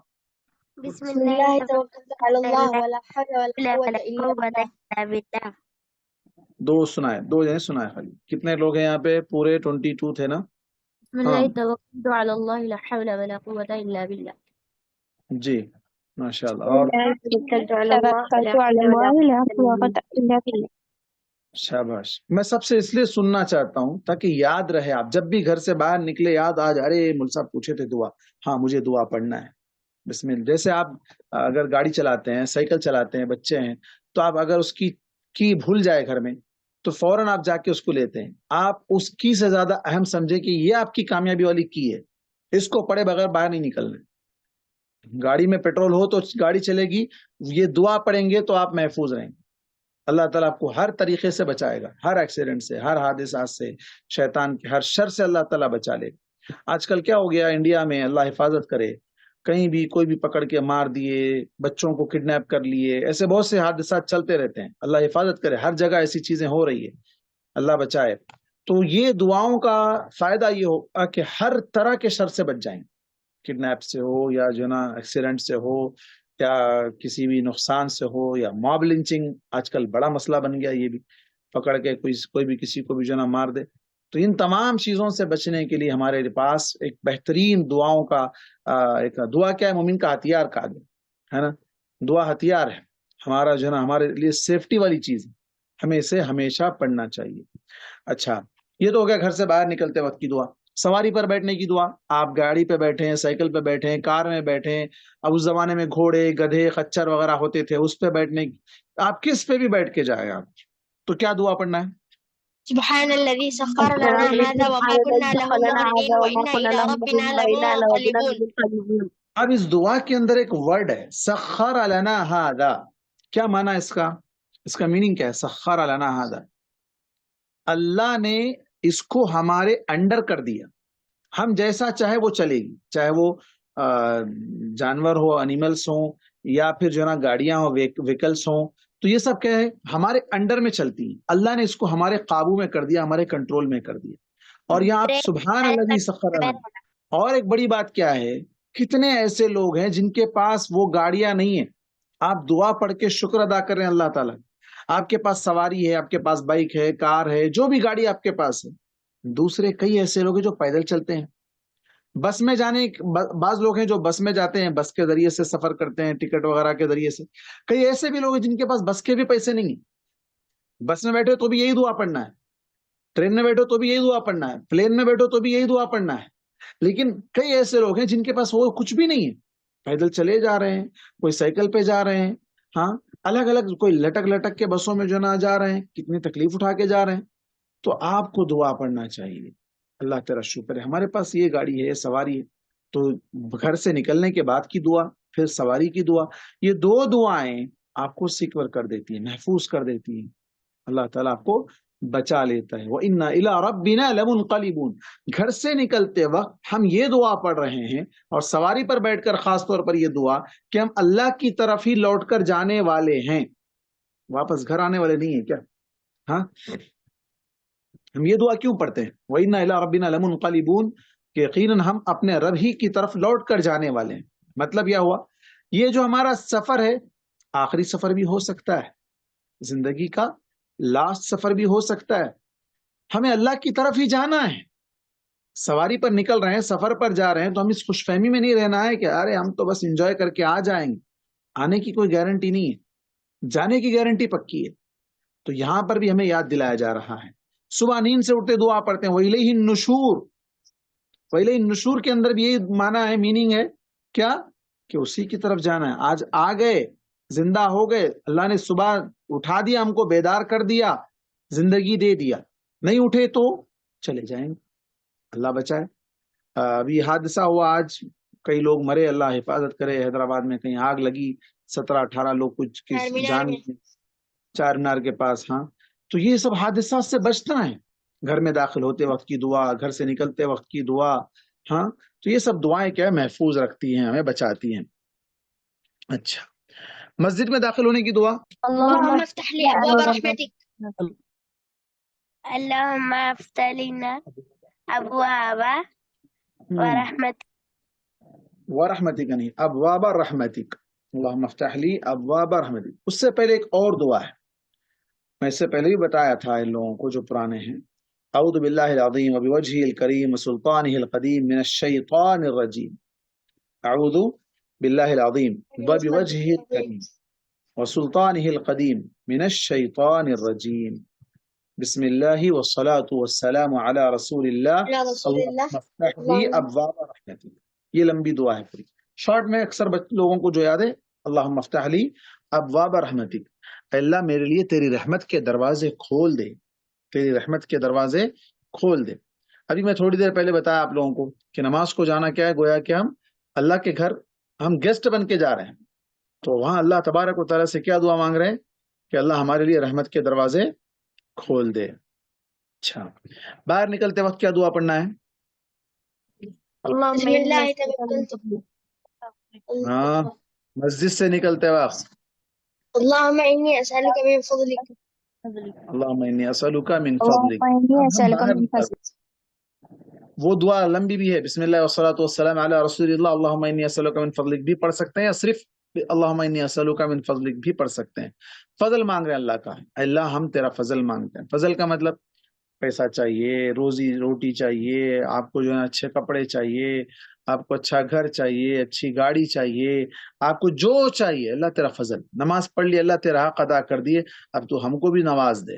بسم بسم اللہ اللہ توکلت علی اللہ ولا حول ولا قوة الا باللہ. باللہ. دو سنائے, دو جنے سنائے خالی. کتنے لوگ ہیں یہاں پہ؟ پورے 22 تھے نا. بسم اللہ توکلت علی اللہ لا حول ولا قوة الا باللہ. جی, ماشاءاللہ. اور توكلت على الله توكلت لا على حول ولا الله لا قوة إلا قوة بالله. إلا بالله. شاباش. میں سب سے اس لیے سننا چاہتا ہوں تاکہ یاد رہے، آپ جب بھی گھر سے باہر نکلے یاد آ جائے، ارے مول صاحب پوچھے تھے دعا، ہاں مجھے دعا پڑھنا ہے. بسم اللہ. جیسے آپ اگر گاڑی چلاتے ہیں، سائیکل چلاتے ہیں، بچے ہیں، تو آپ اگر اس کی بھول جائے گھر میں تو فوراً آپ جا کے اس کو لیتے ہیں. آپ اس کی سے زیادہ اہم سمجھے کہ یہ آپ کی کامیابی والی کی ہے، اس کو پڑھے بغیر باہر نہیں نکلنا. گاڑی میں پیٹرول ہو تو گاڑی چلے گی، یہ دعا پڑھیں گے تو آپ محفوظ رہیں گے. اللہ تعالیٰ آپ کو ہر طریقے سے بچائے گا، ہر ایکسیڈنٹ سے، ہر حادثات سے، شیطان کے ہر شر سے اللہ تعالیٰ بچا لے گا. آج کل کیا ہو گیا انڈیا میں، اللہ حفاظت کرے، کہیں بھی کوئی بھی پکڑ کے مار دیے، بچوں کو کڈنیپ کر لیے، ایسے بہت سے حادثات چلتے رہتے ہیں. اللہ حفاظت کرے، ہر جگہ ایسی چیزیں ہو رہی ہے، اللہ بچائے. تو یہ دعاؤں کا فائدہ یہ ہوگا کہ ہر طرح کے شر سے بچ جائیں گے، کڈنیپ سے ہو یا جو نا ایکسیڈنٹ سے ہو یا کسی بھی نقصان سے ہو یا موب لنچنگ آج کل بڑا مسئلہ بن گیا، یہ بھی پکڑ کے کوئی بھی کسی کو بھی جو نا مار دے. تو ان تمام چیزوں سے بچنے کے لیے ہمارے پاس ایک بہترین دعاؤں کا ایک دعا کیا ہے، مومن کا ہتھیار کہا گیا ہے نا. دعا ہتھیار ہے ہمارا، جو ہے نا ہمارے لیے سیفٹی والی چیز ہے، ہمیں اسے ہمیشہ پڑھنا چاہیے. اچھا، یہ تو ہو گیا گھر سے باہر نکلتے وقت کی دعا. سواری پر بیٹھنے کی دعا، آپ گاڑی پہ بیٹھے ہیں، سائیکل پہ بیٹھے ہیں، کار میں بیٹھے ہیں، اب اس زمانے میں گھوڑے، گدھے، خچر وغیرہ ہوتے تھے، اس پہ بیٹھنے کی، آپ کس پہ بھی بیٹھ کے جائیں آپ تو کیا دعا پڑھنا ہے؟ سبحان الذي سخر لنا هذا وما كنا له مقرنين وإنا إلى ربنا لمنقلبون. اب اس دعا کے اندر ایک ورڈ ہے سخر لنا ھذا. کیا معنی ہے اس کا میننگ کیا ہے؟ سخر لنا ھذا، اللہ نے اس کو ہمارے انڈر کر دیا، ہم جیسا چاہے وہ چلے گی، چاہے وہ جانور ہو، انیملس ہوں، یا پھر جو ہے نا گاڑیاں ہوں، ویکلس ہوں، تو یہ سب کیا ہے ہمارے انڈر میں چلتی ہیں. اللہ نے اس کو ہمارے قابو میں کر دیا، ہمارے کنٹرول میں کر دیا. اور یہاں آپ سبحان الذی سخر لنا. اور ایک بڑی بات کیا ہے، کتنے ایسے لوگ ہیں جن کے پاس وہ گاڑیاں نہیں ہیں، آپ دعا پڑھ کے شکر ادا کر رہے ہیں اللہ تعالیٰ. آپ کے پاس سواری ہے، آپ کے پاس بائک ہے، کار ہے، جو بھی گاڑی آپ کے پاس ہے. دوسرے کئی ایسے لوگ ہیں جو پیدل چلتے ہیں، بس میں جانے، بعض لوگ ہیں جو بس میں جاتے ہیں، بس کے ذریعے سے سفر کرتے ہیں، ٹکٹ وغیرہ کے ذریعے سے. کئی ایسے بھی لوگ ہیں جن کے پاس بس کے بھی پیسے نہیں ہیں، بس میں بیٹھے تو بھی یہی دعا پڑھنا ہے، ٹرین میں بیٹھو تو بھی یہی دعا پڑھنا ہے، پلین میں بیٹھو تو بھی یہی دعا پڑھنا ہے. لیکن کئی ایسے لوگ ہیں جن کے پاس وہ کچھ بھی نہیں ہے، پیدل چلے جا رہے ہیں، کوئی سائیکل پہ جا رہے ہیں، ہاں الگ الگ، کوئی لٹک لٹک کے بسوں میں جو نہ جا رہے ہیں، کتنی تکلیف اٹھا کے جا رہے ہیں. تو آپ کو دعا پڑھنا چاہیے، اللہ تیرا شکر ہے ہمارے پاس یہ گاڑی ہے، سواری ہے. تو گھر سے نکلنے کے بعد کی دعا، پھر سواری کی دعا، یہ دو دعائیں آپ کو سیکور کر دیتی ہیں، محفوظ کر دیتی ہیں. اللہ تعالیٰ آپ کو بچا لیتا ہے. وَإِنَّا إِلَىٰ رَبِّنَا لَمُنْقَلِبُونَ. گھر سے نکلتے وقت ہم یہ دعا پڑھ رہے ہیں، اور سواری پر بیٹھ کر خاص طور پر یہ دعا کہ ہم اللہ کی طرف ہی لوٹ کر جانے والے ہیں، واپس گھر آنے والے نہیں ہیں. کیا ہاں ہم یہ دعا کیوں پڑھتے ہیں؟ وَإِنَّا إِلَىٰ رَبِّنَا لَمُنْقَلِبُونَ، کہ یقیناً ہم اپنے رب ہی کی طرف لوٹ کر جانے والے ہیں. مطلب یہ ہوا یہ جو ہمارا سفر ہے آخری سفر بھی ہو سکتا ہے، زندگی کا لاسٹ سفر بھی ہو سکتا ہے. ہمیں اللہ کی طرف ہی جانا ہے. سواری پر نکل رہے ہیں، سفر پر جا رہے ہیں، تو ہم اس خوش فہمی میں نہیں رہنا ہے کہ ارے ہم تو بس انجوائے کر کے آ جائیں گے. آنے کی کوئی گارنٹی نہیں ہے، جانے کی گارنٹی پکی ہے. تو یہاں پر بھی ہمیں یاد دلایا جا رہا ہے. صبح نیند سے اٹھتے دعا پڑھتے ہیں وَإِلَيْهِ النُّشُورُ. وَإِلَيْهِ النُّشُورُ کے اندر بھی یہی معنی ہے، میننگ ہے کیا کہ اسی کی طرف جانا ہے. آج آ گئے، زندہ ہو گئے، اللہ نے صبح اٹھا دیا، ہم کو بیدار کر دیا، زندگی دے دیا. نہیں اٹھے تو چلے جائیں گے، اللہ بچائے. ابھی حادثہ ہوا آج، کئی لوگ مرے، اللہ حفاظت کرے. حیدرآباد میں کہیں آگ لگی، 17-18 لوگ کچھ جان، چار مینار کے پاس. ہاں تو یہ سب حادثات سے بچنا ہے. گھر میں داخل ہوتے وقت کی دعا، گھر سے نکلتے وقت کی دعا. ہاں تو یہ سب دعائیں کیا ہے محفوظ رکھتی ہیں، ہمیں بچاتی ہیں. اچھا، مسجد میں داخل ہونے کی دعا. اللهم افتح لي أبواب رحمتك. اللهم افتح لنا أبواب ورحمتك. ورحمتک نہیں، ابواب رحمتک. اللہم افتح لی ابواب رحمتک. اس سے پہلے ایک اور دعا ہے، میں اس سے پہلے بھی بتایا تھا ان لوگوں کو جو پرانے ہیں. اعوذ باللہ العظیم وبوجہہ الکریم وسلطانہ القدیم من الشیطان الرجیم. اعوذ باللہ العظیم وبوجہہ الکریم وسلطانہ القدیم من الشیطان الرجیم بسم اللہ والصلاة والسلام علی رسول اللہ اللہم افتح لی ابواب رحمتک. یہ لمبی دعا ہے پوری. شارٹ میں اکثر لوگوں کو جو یاد ہے اللہم افتح لی ابواب رحمتک، اللہ میرے لیے تیری رحمت کے دروازے کھول دے، تیری رحمت کے دروازے کھول دے. ابھی میں تھوڑی دیر پہلے بتایا آپ لوگوں کو کہ نماز کو جانا کیا ہے، گویا کہ ہم اللہ کے گھر ہم گیسٹ بن کے جا رہے ہیں، تو وہاں اللہ تبارک و تعالیٰ سے کیا دعا مانگ رہے ہیں کہ اللہ ہمارے لیے رحمت کے دروازے کھول دے. اچھا، باہر نکلتے وقت کیا دعا پڑھنا ہے؟ بسم اللہ توکلت ہاں، مسجد سے نکلتے وقت اللهم إني أسألك من فضلك اللہم انی اسألک من فضلک. اب ہم باہر نکلتے وہ دعا لمبی بھی ہے، بسم اللہ والصلاۃ والسلام علی رسول اللہ اللہم انی اسألک من فضلک بھی پڑھ سکتے ہیں، یا صرف اللہم انی اسألک من فضلک بھی پڑھ سکتے ہیں. فضل مانگ رہے ہیں اللہ کا، اللہ ہم تیرا فضل مانگتے ہیں. فضل کا مطلب پیسہ چاہیے، روزی روٹی چاہیے، آپ کو جو ہے اچھے کپڑے چاہیے، آپ کو اچھا گھر چاہیے، اچھی گاڑی چاہیے، آپ کو جو چاہیے اللہ تیرا فضل. نماز پڑھ لی، اللہ تیرا حق ادا کر دیے، اب تو ہم کو بھی نواز دے،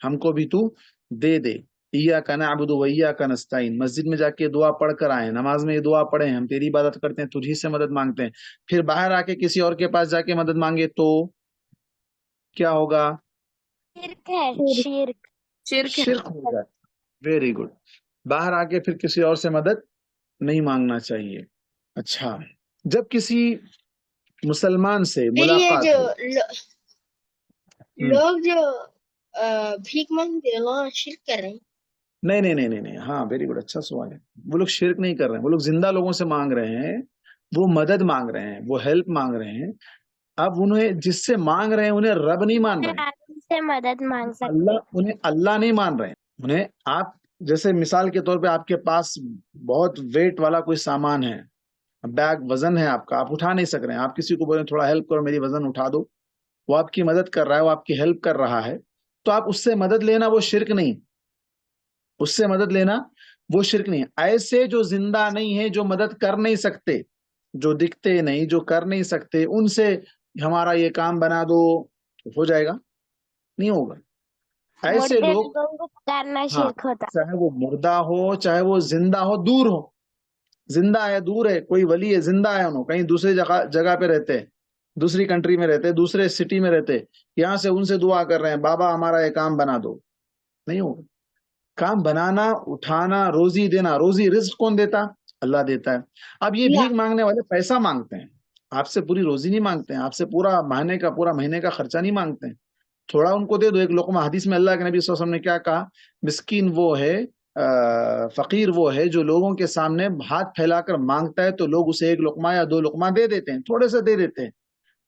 ہم کو بھی تو دے دے. ایاک نعبد و ایاک نستعین، مسجد میں جا کے دعا پڑھ کر آئے، نماز میں یہ دعا پڑھیں، ہم تیری عبادت کرتے ہیں، تجھی سے مدد مانگتے ہیں. پھر باہر آ کے کسی اور کے پاس جا کے مدد مانگے تو کیا ہوگا؟ شرک ہے، شرک شرک ہو جائے. Very good. باہر آ کے پھر کسی اور سے مدد نہیں مانگنا چاہیے. اچھا، جب کسی مسلمان سے پھر یہ ملاقات جو ہو، لوگ جو بھیک مانگتے ہیں اللہ شرک کر رہے ہیں. نہیں، ہاں ویری گڈ، اچھا سوال ہے. وہ لوگ شرک نہیں کر رہے ہیں، وہ لوگ زندہ لوگوں سے مانگ رہے ہیں، وہ مدد مانگ رہے ہیں، وہ ہیلپ مانگ رہے ہیں. اب انہیں جس سے مانگ رہے ہیں انہیں رب نہیں مان رہے ہیں، سے مدد مانگ سکتے. انہیں اللہ نہیں مان رہے ہیں. انہیں آپ جیسے مثال کے طور پہ آپ کے پاس بہت ویٹ والا کوئی سامان ہے، بیگ وزن ہے آپ کا، آپ اٹھا نہیں سک رہے ہیں، آپ کسی کو بولیں تھوڑا ہیلپ کرو میری وزن اٹھا دو، وہ آپ کی مدد کر رہا ہے، وہ آپ کی ہیلپ کر رہا ہے، تو آپ اس سے مدد لینا وہ شرک نہیں، اس سے مدد لینا وہ شرک نہیں. ایسے جو زندہ نہیں ہے، جو مدد کر نہیں سکتے، جو دکھتے نہیں، جو کر نہیں سکتے، ان سے ہمارا یہ کام بنا دو، ہو جائے گا؟ نہیں ہوگا. ایسے مردے لوگ، لوگوں کو پکارنا ہاں، شرک ہوتا. چاہے وہ مردہ ہو، چاہے وہ زندہ ہو، دور ہو، زندہ ہے دور ہے، کوئی ولی ہے زندہ ہے، انہوں کہیں دوسری جگہ پہ رہتے ہیں، دوسری کنٹری میں رہتے، دوسرے سٹی میں رہتے، یہاں سے ان سے دعا کر رہے ہیں بابا ہمارا یہ کام بنا دو، نہیں ہوگا. کام بنانا، اٹھانا، روزی دینا، روزی رزق کون دیتا؟ اللہ دیتا ہے. اب یہ بھیک مانگنے والے پیسہ مانگتے ہیں، آپ سے پوری روزی نہیں مانگتے ہیں، آپ سے پورا مہینے کا خرچہ نہیں مانگتے ہیں، تھوڑا ان کو دے دو ایک لقمہ. حدیث میں اللہ کے نبی صلی اللہ علیہ وسلم نے کیا کہا؟ مسکین وہ ہے، فقیر وہ ہے جو لوگوں کے سامنے ہاتھ پھیلا کر مانگتا ہے تو لوگ اسے ایک لقمہ یا دو لقمہ دے دیتے ہیں، تھوڑے سے دے دیتے ہیں،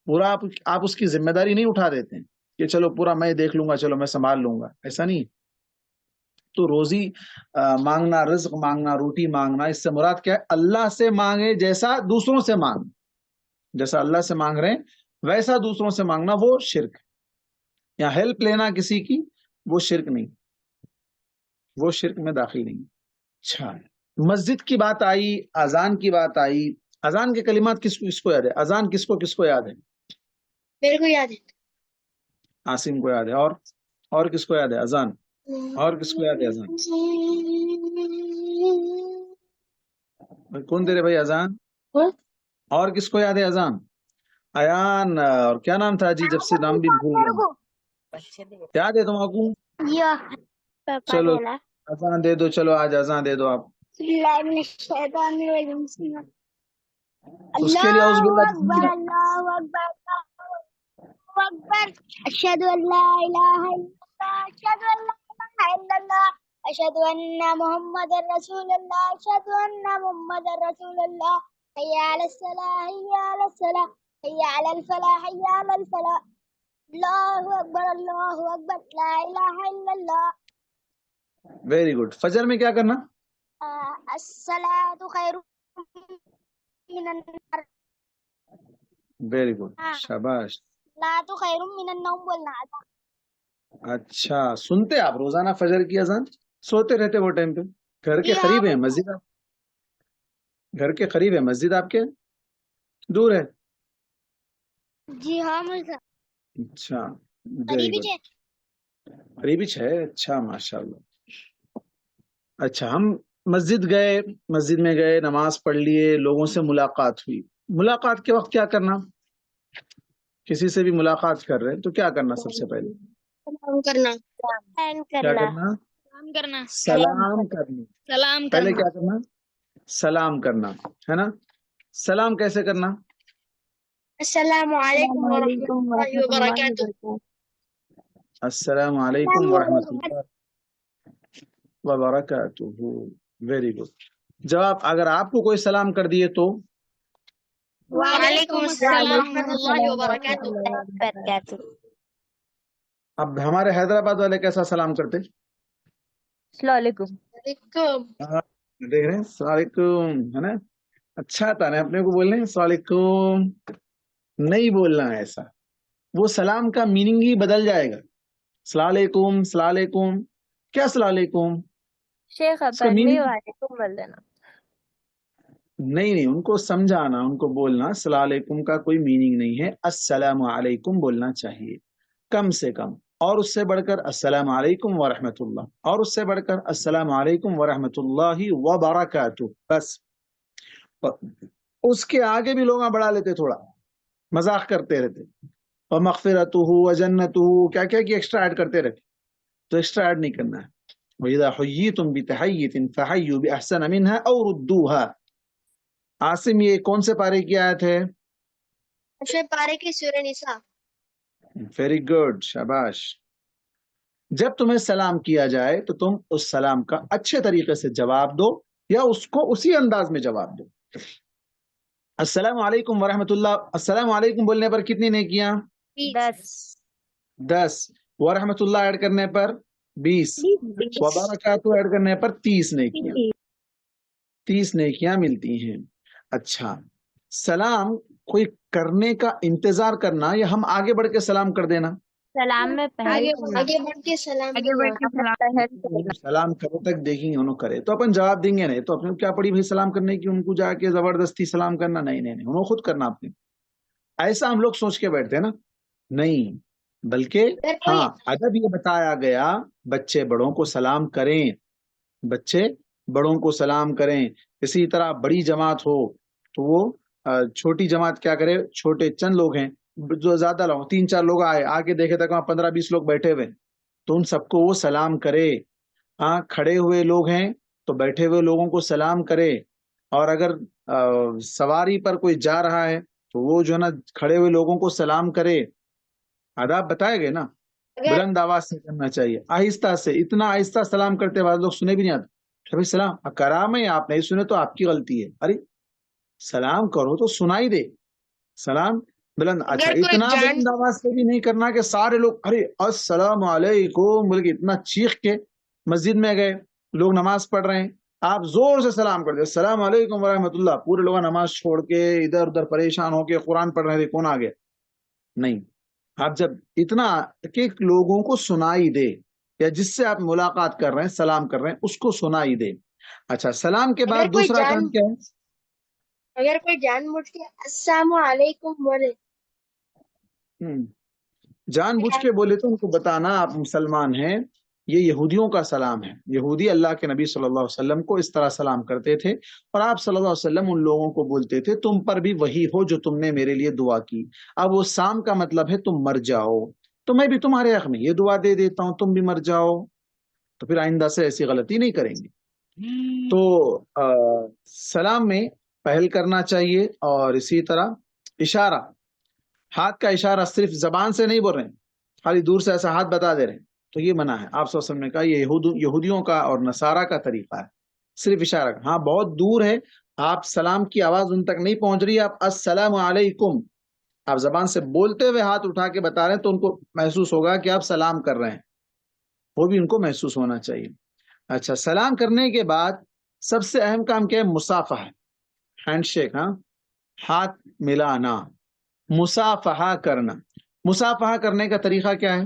پورا آپ اس کی ذمہ داری نہیں اٹھا دیتے ہیں کہ چلو پورا میں دیکھ لوں گا، چلو میں سنبھال لوں گا، ایسا نہیں. تو روزی مانگنا، رزق مانگنا، روٹی مانگنا، اس سے مراد کیا ہے؟ اللہ سے مانگے جیسا دوسروں سے مانگ، جیسا اللہ سے مانگ رہے ہیں ویسا دوسروں سے مانگنا وہ شرک. یا ہیلپ لینا کسی کی، وہ شرک نہیں، وہ شرک میں داخل نہیں. اچھا، مسجد کی بات آئی، اذان کی بات آئی. اذان کے کلمات کس کو یاد ہے؟ اذان کس کو یاد ہے؟ میرے کو یاد ہے. عاصم کو یاد ہے. اور کس کو یاد ہے اذان؟ اور کس کو یاد ہے اذان؟ کون دے رہے بھائی اذان؟ اور کس کو یاد ہے اذان؟ ایان، اور کیا نام تھا جی؟ جب سے نام بھی بھول گیا. یاد ہے تم کو؟ چلو اذان دے دو، چلو آج اذان دے دو آپ. اس کے لیے اعوذ باللہ بسم اللہ. اللہ اکبر، اللہ اکبر، اشہد ان لا الہ الا اللہ، اشہد ان لا الہ الا اللہ، اشہد ان محمد رسول اللہ، اشہد ان محمد رسول اللہ، حی علی الصلاۃ، حی علی الصلاۃ، حی علی الفلاح، حی علی الفلاح، اللہ اکبر، لا الہ الا اللہ. Very good. فجر میں کیا کرنا؟ الصلاۃ خیر من النار. ویری گڈ، شاباش. الصلاۃ خیر من النوم بولنا. اچھا، سنتے آپ روزانہ فجر کی اذان؟ سوتے رہتے وہ ٹائم پہ؟ گھر کے قریب ہے مسجد؟ آپ گھر کے قریب ہے مسجد آپ کے؟ دور ہے؟ جی ہاں مول صاحب اچھا ویری قریبی گڈ، ہے. قریبی ہے، اچھا ماشاء اللہ. اچھا ہم مسجد گئے، مسجد میں گئے، نماز پڑھ لیے، لوگوں سے ملاقات ہوئی. ملاقات کے وقت کیا کرنا؟ کسی سے بھی ملاقات کر رہے ہیں تو کیا کرنا سب سے پہلے؟ سلام کرنا. کیا کرنا؟ سلام کرنا. سلام کرنا. سلام پہلے کرنا. کیا کرنا؟ سلام کرنا، ہے نا؟ سلام کیسے کرنا؟ السلام علیکم ورحمۃ اللہ وبرکاتہ. السلام علیکم ورحمۃ اللہ وبرکاتہ. Very good. جواب اگر آپ کو کوئی سلام کر دیے تو وعلیکم السلام ورحمۃ اللہ وبرکاتہ. اب ہمارے حیدرآباد والے کیسا سلام کرتے؟ السلام علیکم. دیکھ رہے ہیں، السلام علیکم، ہے نا؟ اچھا تھا نا اپنے کو بولنے السلام علیکم، نہیں بولنا ہے ایسا. وہ سلام کا میننگ ہی بدل جائے گا. السلام علیکم، السلام علیکم، کیا السلام علیکم؟ شیخ اس کا اپن بھی meaning- وعلیکم بول دینا. نہیں ان کو سمجھانا، ان کو بولنا السلام علیکم کا کوئی میننگ نہیں ہے، السلام علیکم بولنا چاہیے کم سے کم، اور اس سے بڑھ کر السلام علیکم ورحمۃ اللہ، اور اس سے بڑھ کر السلام علیکم ورحمۃ اللہ وبرکاتہ. بس اس کے آگے بھی لوگ بڑھا لیتے، تھوڑا مذاق کرتے رہتے، ومغفرتہ وجنتہ، کیا کیا کہ ایکسٹرا ایڈ کرتے رہتے. تو ایکسٹرا ایڈ نہیں کرنا ہے. وَإِذَا حُيِّيتُم بِتَحِيَّةٍ فَحَيُّوا بِأَحْسَنَ مِنْهَا أَوْ رُدُّوهَا. عاصم یہ کون سے پارے کی آیت ہے؟ پارے کی سورہ نساء. ویری گڈ، شاباش. جب تمہیں سلام کیا جائے تو تم اس سلام کا اچھے طریقے سے جواب دو، یا اس کو اسی انداز میں جواب دو. السلام علیکم ورحمۃ اللہ، السلام علیکم بولنے پر کتنی نیکیاں؟ 10. 10. ورحمۃ اللہ ایڈ کرنے پر 20. وبرکاتہ ایڈ کرنے پر 30 نیکیاں، 30 نیکیاں ملتی ہیں. اچھا سلام کوئی کرنے کا انتظار کرنا یا ہم آگے بڑھ کے سلام کر دینا؟ سلام میں پہل کرنا. آگے بڑھ کے سلام سلام کرو تک دیکھیں گے انہوں کرے تو اپن جواب دیں گے، نہیں تو اپنے کیا پڑی بھائی سلام کرنے کی، ان کو جا کے زبردستی سلام کرنا؟ نہیں نہیں نہیں، انہوں خود کرنا آپ نے. ایسا ہم لوگ سوچ کے بیٹھتے ہیں نا، نہیں، بلکہ ہاں ادب یہ بتایا گیا بچے بڑوں کو سلام کریں، بچے بڑوں کو سلام کریں. اسی طرح بڑی جماعت ہو تو وہ چھوٹی جماعت کیا کرے، چھوٹے چند لوگ ہیں جو زیادہ لوگ 3-4 لوگ آئے، آگے دیکھے تک وہاں 15-20 لوگ بیٹھے ہوئے تو ان سب کو وہ سلام کرے. ہاں کھڑے ہوئے لوگ ہیں تو بیٹھے ہوئے لوگوں کو سلام کرے، اور اگر سواری پر کوئی جا رہا ہے تو وہ جو ہے نا کھڑے ہوئے لوگوں کو سلام کرے. آداب بتائے گئے نا، بلند آواز سے کرنا چاہیے، آہستہ سے. اتنا آہستہ سلام کرتے بعض لوگ سنے بھی نہیں آتے. بھائی سلام کرام ہے، آپ نہیں سنے تو آپ کی غلطی ہے. ارے سلام کرو تو سنائی دے، سلام بلند. اچھا اتنا بلند آواز سے بھی نہیں کرنا کہ سارے لوگ ارے السلام علیکم بول کے اتنا چیخ کے. مسجد میں گئے، لوگ نماز پڑھ رہے ہیں، آپ زور سے سلام کر دیں السلام علیکم ورحمۃ اللہ، پورے لوگ نماز چھوڑ کے ادھر ادھر پریشان ہو کے قرآن پڑھ رہے تھے، کون آ گیا؟ نہیں. آپ جب اتنا کہ لوگوں کو سنائی دے، یا جس سے آپ ملاقات کر رہے ہیں سلام کر رہے ہیں اس کو سنائی دے. اچھا سلام کے بعد دوسرا کام کیا ہے؟ اگر کوئی جان بوجھ کے السلام علیکم بولے، جان بوجھ کے بولے تو ان کو بتانا آپ مسلمان ہیں، یہ یہودیوں کا سلام ہے. یہودی اللہ کے نبی صلی اللہ علیہ وسلم کو اس طرح سلام کرتے تھے، اور آپ صلی اللہ علیہ وسلم ان لوگوں کو بولتے تھے تم پر بھی وہی ہو جو تم نے میرے لیے دعا کی. اب وہ سام کا مطلب ہے تم مر جاؤ، تو میں بھی تمہارے حق میں یہ دعا دے دیتا ہوں تم بھی مر جاؤ، تو پھر آئندہ سے ایسی غلطی نہیں کریں گے. تو سلام میں پہل کرنا چاہیے، اور اسی طرح اشارہ، ہاتھ کا اشارہ صرف زبان سے نہیں بول رہے ہیں، خالی دور سے ایسا ہاتھ بتا دے رہے ہیں تو یہ منع ہے. آپ صلی اللہ علیہ وسلم نے کہا یہ یہودیوں کا اور نصارہ کا طریقہ ہے، صرف اشارہ. ہاں بہت دور ہے، آپ سلام کی آواز ان تک نہیں پہنچ رہی، آپ السلام علیکم آپ زبان سے بولتے ہوئے ہاتھ اٹھا کے بتا رہے ہیں تو ان کو محسوس ہوگا کہ آپ سلام کر رہے ہیں، وہ بھی ان کو محسوس ہونا چاہیے. اچھا سلام کرنے کے بعد سب سے اہم کام کیا ہے؟ مصافحہ، ہینڈ شیک، ہاں ہاتھ ملانا، مصافحہ کرنا. مصافحہ کرنے کا طریقہ کیا ہے؟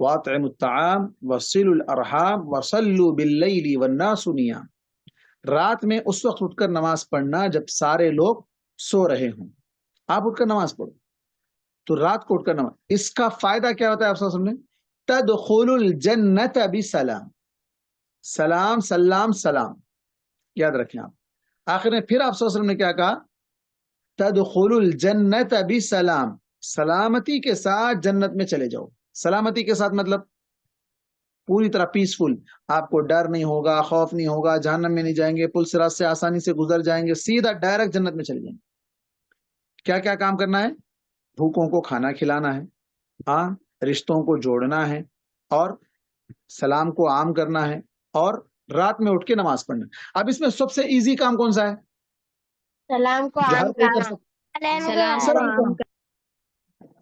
واطعموا الطعام وصلوا الارحام وصلوا باللیل والناس نیام. رات میں اس وقت اٹھ کر نماز پڑھنا جب سارے لوگ سو رہے ہوں. آپ اٹھ کر نماز پڑھو تو رات کو اٹھ کر نماز. اس کا فائدہ کیا ہوتا ہے آپ سب نے؟ تدخل الجنت بسلام. سلام سلام سلام یاد رکھیں آپ. آخر میں پھر آپ صلی اللہ علیہ وسلم نے کیا کہا؟ تدخل الجنت بسلام. سلامتی کے ساتھ جنت میں چلے جاؤ. سلامتی کے ساتھ مطلب پوری طرح پیسفل. آپ کو ڈر نہیں ہوگا، خوف نہیں ہوگا، جہنم میں نہیں جائیں گے، پل صراط سے آسانی سے گزر جائیں گے، سیدھا ڈائریکٹ جنت میں چلے جائیں گے. کیا کیا کام کرنا ہے؟ بھوکوں کو کھانا کھلانا ہے، ہاں، رشتوں کو جوڑنا ہے، اور سلام کو عام کرنا ہے، اور رات میں اٹھ کے نماز پڑھنا. اب اس میں سب سے ایزی کام کون سا ہے سلام کو جو عام ہر کوئی کر کرنا. سکتا ہے؟ سلام کو سلام عام کرنا.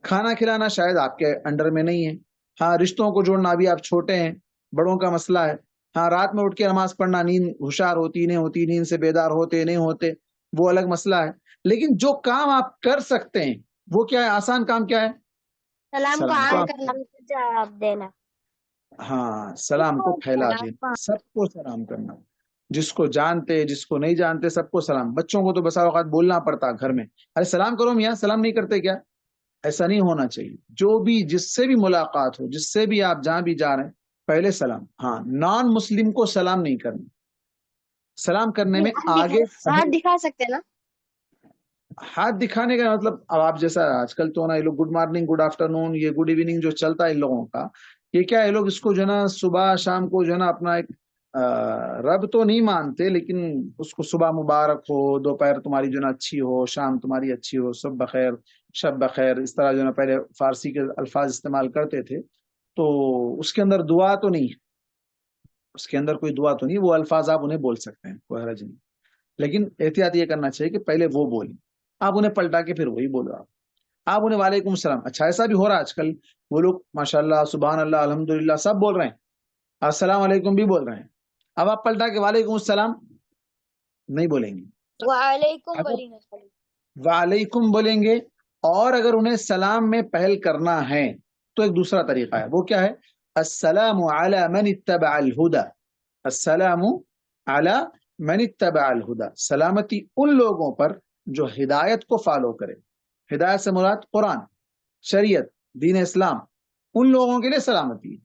کھانا کھلانا شاید آپ کے انڈر میں نہیں ہے، ہاں، رشتوں کو جوڑنا ابھی آپ چھوٹے ہیں، بڑوں کا مسئلہ ہے. ہاں، رات میں اٹھ کے نماز پڑھنا، نیند ہوشیار ہوتی نہیں ہوتی، نیند سے بیدار ہوتے نہیں ہوتے، وہ الگ مسئلہ ہے. لیکن جو کام آپ کر سکتے ہیں وہ کیا ہے؟ آسان کام کیا ہے؟ سلام کو سلام کو عام کرنا. جواب دینا. ہاں، سلام کو پھیلا دینا، سب کو سلام کرنا، جس کو جانتے جس کو نہیں جانتے سب کو سلام. بچوں کو تو بسا اوقات بولنا پڑتا گھر میں، ارے سلام کرو میاں، سلام نہیں کرتے کیا؟ ایسا نہیں ہونا چاہیے. جو بھی جس سے بھی ملاقات ہو، جس سے بھی آپ جہاں بھی جا رہے ہیں، پہلے سلام. ہاں، نان مسلم کو سلام نہیں کرنا. سلام کرنے میں آگے ہاتھ دکھا سکتے نا. ہاتھ دکھانے کا مطلب اب آپ جیسا آج کل تو نا یہ لوگ گڈ مارننگ، گڈ آفٹر نون، یہ گڈ ایوننگ جو چلتا ہے ان لوگوں کا، یہ کیا ہے، لوگ اس کو جو ہے نا صبح شام کو جو ہے نا اپنا ایک رب تو نہیں مانتے، لیکن اس کو صبح مبارک ہو، دوپہر تمہاری جو ہے نا اچھی ہو، شام تمہاری اچھی ہو، صبح بخیر، شب بخیر، اس طرح جو ہے نا پہلے فارسی کے الفاظ استعمال کرتے تھے. تو اس کے اندر دعا تو نہیں ہے، اس کے اندر کوئی دعا تو نہیں. وہ الفاظ آپ انہیں بول سکتے ہیں، کوئی حرج نہیں، لیکن احتیاط یہ کرنا چاہیے کہ پہلے وہ بولیں، آپ انہیں پلٹا کے پھر وہی بولو. آپ انہیں وعلیکم السلام. اچھا، ایسا بھی ہو رہا ہے آج کل، وہ لوگ ماشاءاللہ سبحان اللہ الحمدللہ سب بول رہے ہیں، السلام علیکم بھی بول رہے ہیں. اب آپ پلٹا کے وعلیکم السلام نہیں بولیں گے، وعلیکم اگر بولیں گے. وعلیکم بولیں گے. اور اگر انہیں سلام میں پہل کرنا ہے تو ایک دوسرا طریقہ ہے. وہ کیا ہے؟ السلام علی من اتبع الہدی. السلام علی من اتبع الہدی. سلامتی ان لوگوں پر جو ہدایت کو فالو کرے. ہدایت سے مراد قرآن، شریعت، دین اسلام، ان لوگوں کے لیے سلامتی ہے.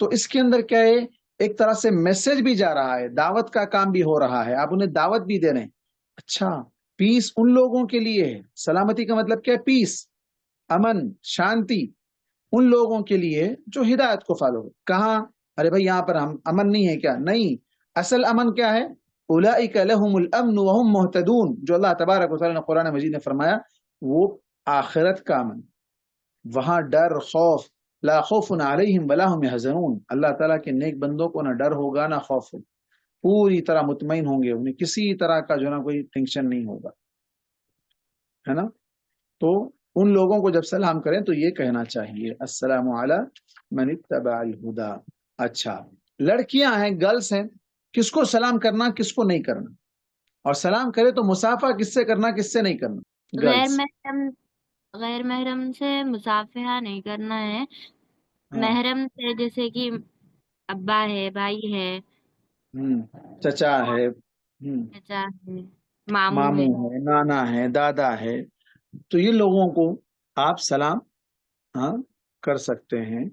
تو اس کے اندر کیا ہے؟ ایک طرح سے میسج بھی جا رہا ہے، دعوت کا کام بھی ہو رہا ہے، آپ انہیں دعوت بھی دے رہے ہیں. اچھا، پیس ان لوگوں کے لیے ہے. سلامتی کا مطلب کیا ہے؟ پیس، امن، شانتی ان لوگوں کے لیے جو ہدایت کو فالو ہو. کہاں؟ ارے بھائی یہاں پر ہم امن نہیں ہے کیا؟ نہیں، اصل امن کیا ہے؟ اولئک لهم الامن وهم مهتدون، جو اللہ تبارک و تعالی نے قرآن مجید میں فرمایا وہ آخرت کا امن. وہاں ڈر، خوف، لا خوف علیہم ولا هم يحزنون. اللہ تعالیٰ کے نیک بندوں کو نہ ڈر ہوگا نہ خوف ہوگا، پوری طرح مطمئن ہوں گے، انہیں کسی طرح کا جو نا کوئی ٹینشن نہیں ہوگا، ہے نا. تو ان لوگوں کو جب سلام کریں تو یہ کہنا چاہیے السلام علی من اتبع الہدی. اچھا، لڑکیاں ہیں، گرلس ہیں، کس کو سلام کرنا، کس کو نہیں کرنا؟ اور سلام کرے تو مسافہ کس سے کرنا، کس سے نہیں کرنا؟ غیر گرلس. محرم غیر محرم سے مصافحہ نہیں کرنا ہے. ہاں، محرم سے جیسے کہ ابا ہے، بھائی ہے، چچا ہے، چچا ہے، ماموں ہے. ماموں ہے، نانا ہے، دادا ہے، تو یہ لوگوں کو آپ سلام ہاں کر سکتے ہیں.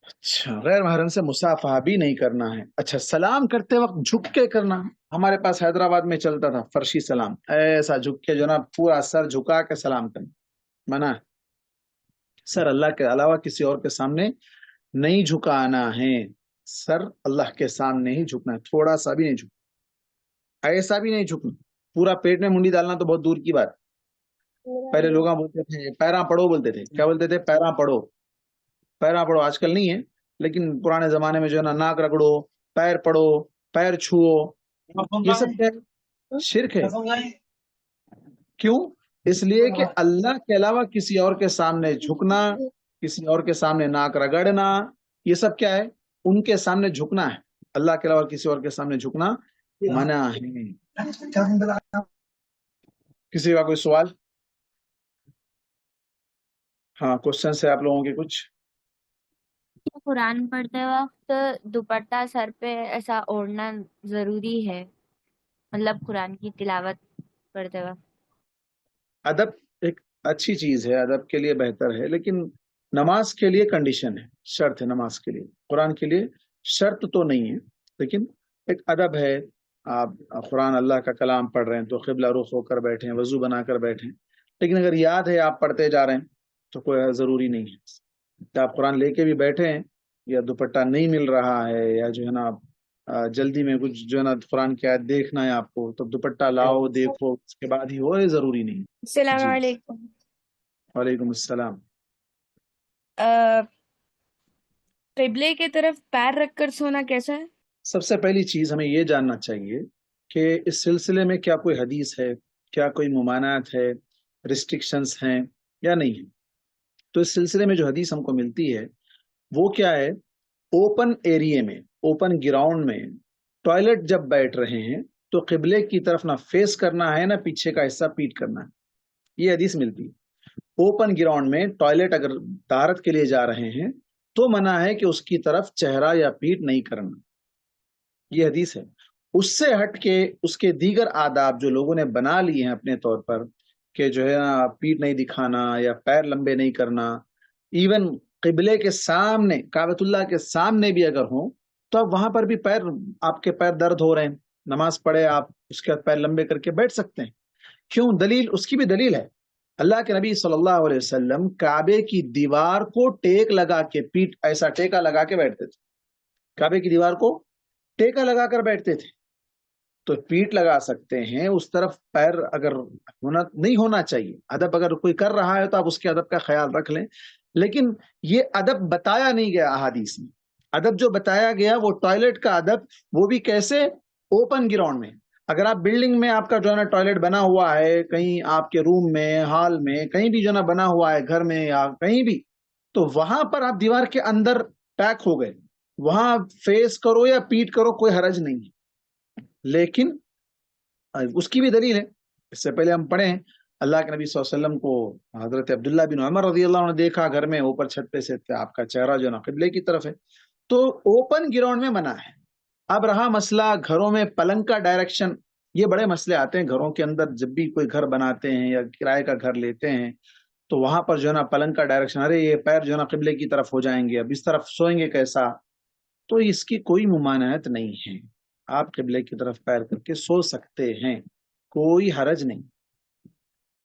اچھا، غیر محرم سے مصافحہ بھی نہیں کرنا ہے. اچھا، سلام کرتے وقت جھک کے کرنا ہے. ہمارے پاس حیدرآباد میں چلتا تھا فرشی سلام، ایسا جھک کے جو نا پورا سر جھکا کے سلام کرنا، منع ہے. سر اللہ کے علاوہ کسی اور کے سامنے نہیں جھکانا ہے. سر اللہ کے سامنے ہی جھکنا ہے، تھوڑا سا بھی نہیں جھکنا، ایسا بھی نہیں جھکنا. پورا پیٹ میں منڈی ڈالنا تو بہت دور کی بات. پہلے لوگ بولتے تھے پیراں پڑھو، بولتے تھے، کیا بولتے تھے؟ پیراں پڑھو، پیراں پڑھو. آج کل نہیں ہے، لیکن پرانے زمانے میں جو ہے نا ناک رگڑو، پیر پڑھو، پیر چھوؤ، یہ سب کیا ہے؟ شرک ہے. کیوں؟ اس لیے کہ اللہ کے علاوہ کسی اور کے سامنے جھکنا، کسی اور کے سامنے ناک رگڑنا، یہ سب کیا ہے؟ ان کے سامنے جھکنا ہے. اللہ کے علاوہ کسی اور کے سامنے جھکنا منع ہے. کسی کا کوئی سوال؟ ہاں، کوشچن ہے آپ لوگوں کے کچھ؟ قرآن پڑھتے وقت دوپٹہ سر پہ ایسا اوڑھنا ضروری ہے، مطلب قرآن کی تلاوت پڑھتے وقت؟ ادب ایک اچھی چیز ہے، ادب کے لیے بہتر ہے، لیکن نماز کے لیے کنڈیشن ہے، شرط ہے نماز کے لیے۔ قرآن کے لیے شرط تو نہیں ہے، لیکن ایک ادب ہے۔ آپ قرآن اللہ کا کلام پڑھ رہے ہیں تو قبلہ رخ ہو کر بیٹھیں، وضو بنا کر بیٹھیں، لیکن اگر یاد ہے آپ پڑھتے جا رہے ہیں تو کوئی ضروری نہیں ہے کہ آپ قرآن لے کے بھی بیٹھے ہیں، یا دوپٹہ نہیں مل رہا ہے، یا جو ہے نا جلدی میں کچھ جو ہے نا قرآن کی آیت دیکھنا ہے آپ کو، تو دوپٹہ لاؤ دیکھو اس کے بعد ہی ہو، یہ ضروری نہیں ہے۔ السلام جی علیکم۔ وعلیکم السلام۔ قبلے کی طرف پیر رکھ کر سونا کیسا ہے؟ سب سے پہلی چیز ہمیں یہ جاننا چاہیے کہ اس سلسلے میں کیا کوئی حدیث ہے، کیا کوئی ممانعت ہے، ریسٹرکشنز ہیں یا نہیں ہے۔ تو اس سلسلے میں جو حدیث ہم کو ملتی ہے وہ کیا ہے، اوپن ایریے میں، اوپن گراؤنڈ میں ٹوائلٹ جب بیٹھ رہے ہیں تو قبلے کی طرف نہ فیس کرنا ہے، نہ پیچھے کا حصہ پیٹ کرنا ہے، یہ حدیث ملتی ہے۔ اوپن گراؤنڈ میں ٹوائلٹ اگر طہارت کے لیے جا رہے ہیں تو منع ہے کہ اس کی طرف چہرہ یا پیٹ نہیں کرنا، یہ حدیث ہے۔ اس سے ہٹ کے اس کے دیگر آداب جو لوگوں نے بنا لیے ہیں اپنے طور پر، کہ جو ہے نا پیٹ نہیں دکھانا یا پیر لمبے نہیں کرنا، ایون قبلے کے سامنے، کعبۃ اللہ کے سامنے بھی اگر ہوں تو اب وہاں پر بھی پیر، آپ کے پیر درد ہو رہے ہیں، نماز پڑھے آپ، اس کے بعد پیر لمبے کر کے بیٹھ سکتے ہیں۔ کیوں؟ دلیل، اس کی بھی دلیل ہے۔ اللہ کے نبی صلی اللہ علیہ وسلم کعبے کی دیوار کو ٹیک لگا کے، پیٹ ایسا ٹیکا لگا کے بیٹھتے تھے، کعبے کی دیوار کو ٹیکا لگا کر بیٹھتے تھے۔ تو پیٹ لگا سکتے ہیں، اس طرف پیر اگر نہیں ہونا چاہیے۔ ادب اگر کوئی کر رہا ہے تو آپ اس کے ادب کا خیال رکھ لیں، لیکن یہ ادب بتایا نہیں گیا احادیث میں۔ ادب جو بتایا گیا وہ ٹوائلٹ کا ادب، وہ بھی کیسے؟ اوپن گراؤنڈ میں۔ اگر آپ بلڈنگ میں آپ کا جو ہے نا ٹوائلٹ بنا ہوا ہے، کہیں آپ کے روم میں، ہال میں، کہیں بھی جو ہے نا بنا ہوا ہے، گھر میں یا کہیں بھی، تو وہاں پر آپ دیوار کے اندر پیک ہو گئے، وہاں فیس کرو یا پیٹ کرو، کوئی حرج نہیں ہے۔ لیکن اس کی بھی دلیل ہے، اس سے پہلے ہم پڑھیں، اللہ کے نبی صلی اللہ علیہ وسلم کو حضرت عبداللہ بن عمر رضی اللہ عنہ نے دیکھا گھر میں، اوپر چھت پہ سے آپ کا چہرہ جو ہے نا قبلے کی طرف ہے۔ تو اوپن گراؤنڈ میں منع ہے۔ اب رہا مسئلہ گھروں میں پلنگ کا ڈائریکشن، یہ بڑے مسئلے آتے ہیں گھروں کے اندر، جب بھی کوئی گھر بناتے ہیں یا کرائے کا گھر لیتے ہیں تو وہاں پر جو ہے نا پلنگ کا ڈائریکشن، ارے یہ پیر جو ہے نا قبلے کی طرف ہو جائیں گے، اب اس طرف سوئیں گے کیسا؟ تو اس کی کوئی ممانعت نہیں ہے، آپ قبلے کی طرف پیر کر کے سو سکتے ہیں، کوئی حرج نہیں،